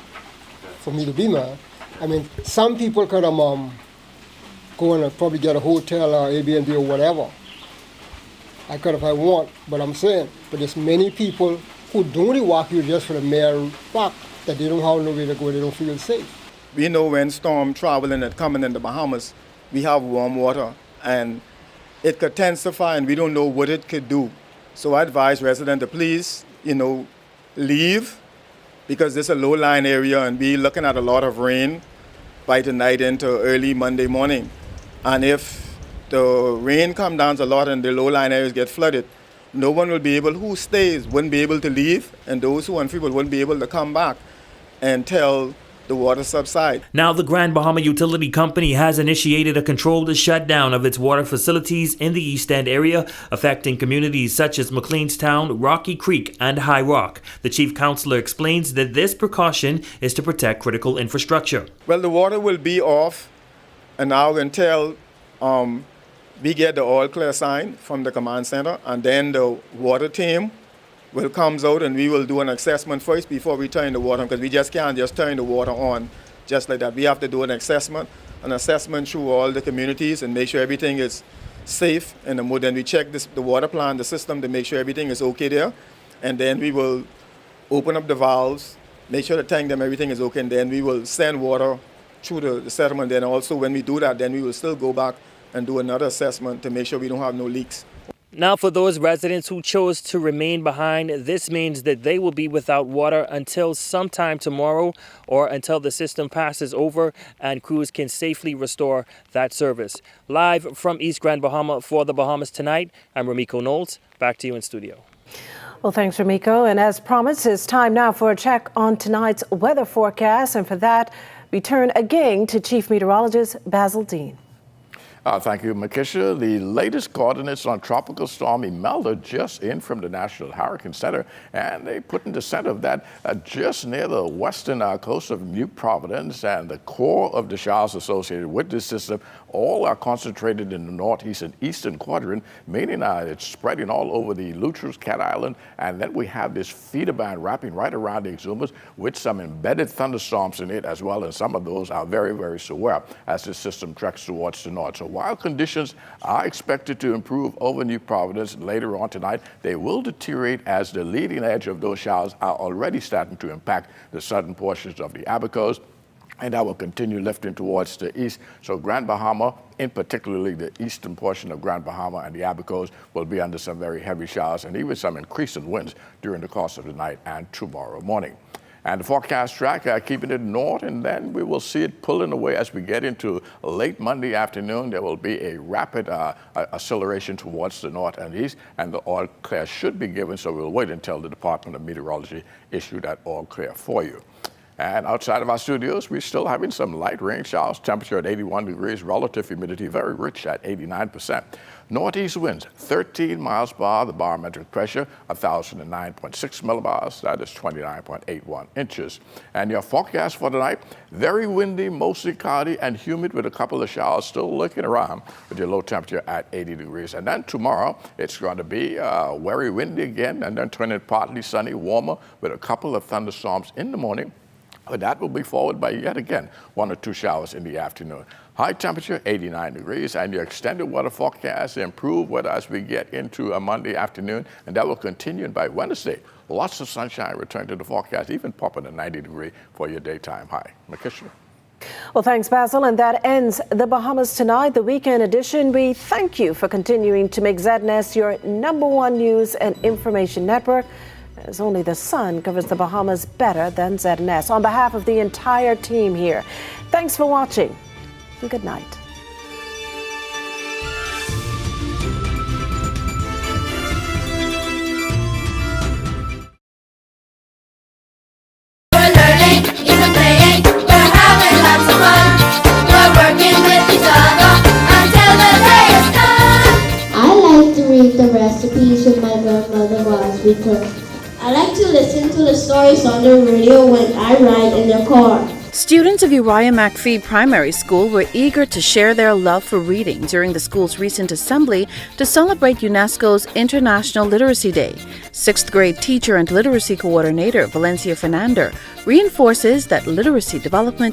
for me to be, man. I mean, some people could go and probably get a hotel or Airbnb or whatever. I could if I want, but I'm saying, but there's many people who don't really walk here just for the mere fact that they don't have nowhere to go, they don't feel safe. We know when storm traveling and coming in the Bahamas, we have warm water and it could intensify and we don't know what it could do. So I advise residents to please, leave, because this is a low-lying area and we're looking at a lot of rain by tonight into early Monday morning. And if the rain comes down a lot and the low-lying areas get flooded, no one will be able, who stays, wouldn't be able to leave, and those who aren't people wouldn't be able to come back until the water subside. Now the Grand Bahama Utility Company has initiated a controlled shutdown of its water facilities in the East End area, affecting communities such as McLeanstown, Rocky Creek, and High Rock. The chief counselor explains that this precaution is to protect critical infrastructure. Well, the water will be off an hour until we get the all clear sign from the command center, and then the water team will come out and we will do an assessment first before we turn the water on, because we just can't just turn the water on just like that. We have to do an assessment through all the communities and make sure everything is safe. And then we check the water plant, the system, to make sure everything is okay there. And then we will open up the valves, make sure the tank them, everything is okay, and then we will send water through the settlement. Then also when we do that, then we will still go back and do another assessment to make sure we don't have no leaks. Now, for those residents who chose to remain behind, this means that they will be without water until sometime tomorrow or until the system passes over and crews can safely restore that service. Live from East Grand Bahama for the Bahamas Tonight, I'm Ramiko Knowles. Back to you in studio. Well, thanks, Ramiko. And as promised, it's time now for a check on tonight's weather forecast. And for that, we turn again to Chief Meteorologist Basil Dean. Thank you, Makisha. The latest coordinates on Tropical Storm Imelda just in from the National Hurricane Center, and they put in the center of that just near the western coast of New Providence, and the core of the showers associated with this system all are concentrated in the northeast and eastern quadrant, meaning it's spreading all over the Luttrell, Cat Island, and then we have this feeder band wrapping right around the Exumas with some embedded thunderstorms in it as well, and some of those are very, very severe as this system treks towards the north. So while conditions are expected to improve over New Providence later on tonight, they will deteriorate as the leading edge of those showers are already starting to impact the southern portions of the Abacos, and that will continue lifting towards the east. So Grand Bahama, in particularly the eastern portion of Grand Bahama and the Abacos, will be under some very heavy showers and even some increasing winds during the course of the night and tomorrow morning. And the forecast track keeping it north, and then we will see it pulling away as we get into late Monday afternoon. There will be a rapid acceleration towards the north and east, and the all clear should be given, so we'll wait until the Department of Meteorology issue that all clear for you. And outside of our studios, we're still having some light rain showers, temperature at 81 degrees, relative humidity very rich at 89%. Northeast winds, 13 miles per hour, the barometric pressure, 1,009.6 millibars, that is 29.81 inches. And your forecast for tonight, very windy, mostly cloudy and humid with a couple of showers still lurking around with your low temperature at 80 degrees. And then tomorrow, it's going to be very windy again and then turning partly sunny, warmer with a couple of thunderstorms in the morning. But that will be followed by yet again 1 or 2 showers in the afternoon. High temperature 89 degrees, and your extended weather forecast improve weather as we get into a Monday afternoon, and that will continue by Wednesday. Lots of sunshine return to the forecast, even popping a 90 degree for your daytime high. Makisha. Well, thanks, Basil. And that ends the Bahamas Tonight, the weekend edition. We thank you for continuing to make ZNS your #1 news and information network, as only the sun covers the Bahamas better than ZNS. On behalf of the entire team here, thanks for watching and good night. We're learning, even playing, we're having lots of fun. We're working with each other until the day is done. I like to read the recipes with my grandmother while we cook. I like to listen to the stories on the radio when I ride in the car. Students of Uriah McPhee Primary School were eager to share their love for reading during the school's recent assembly to celebrate UNESCO's International Literacy Day. 6th grade teacher and literacy coordinator Valencia Fernander reinforces that literacy development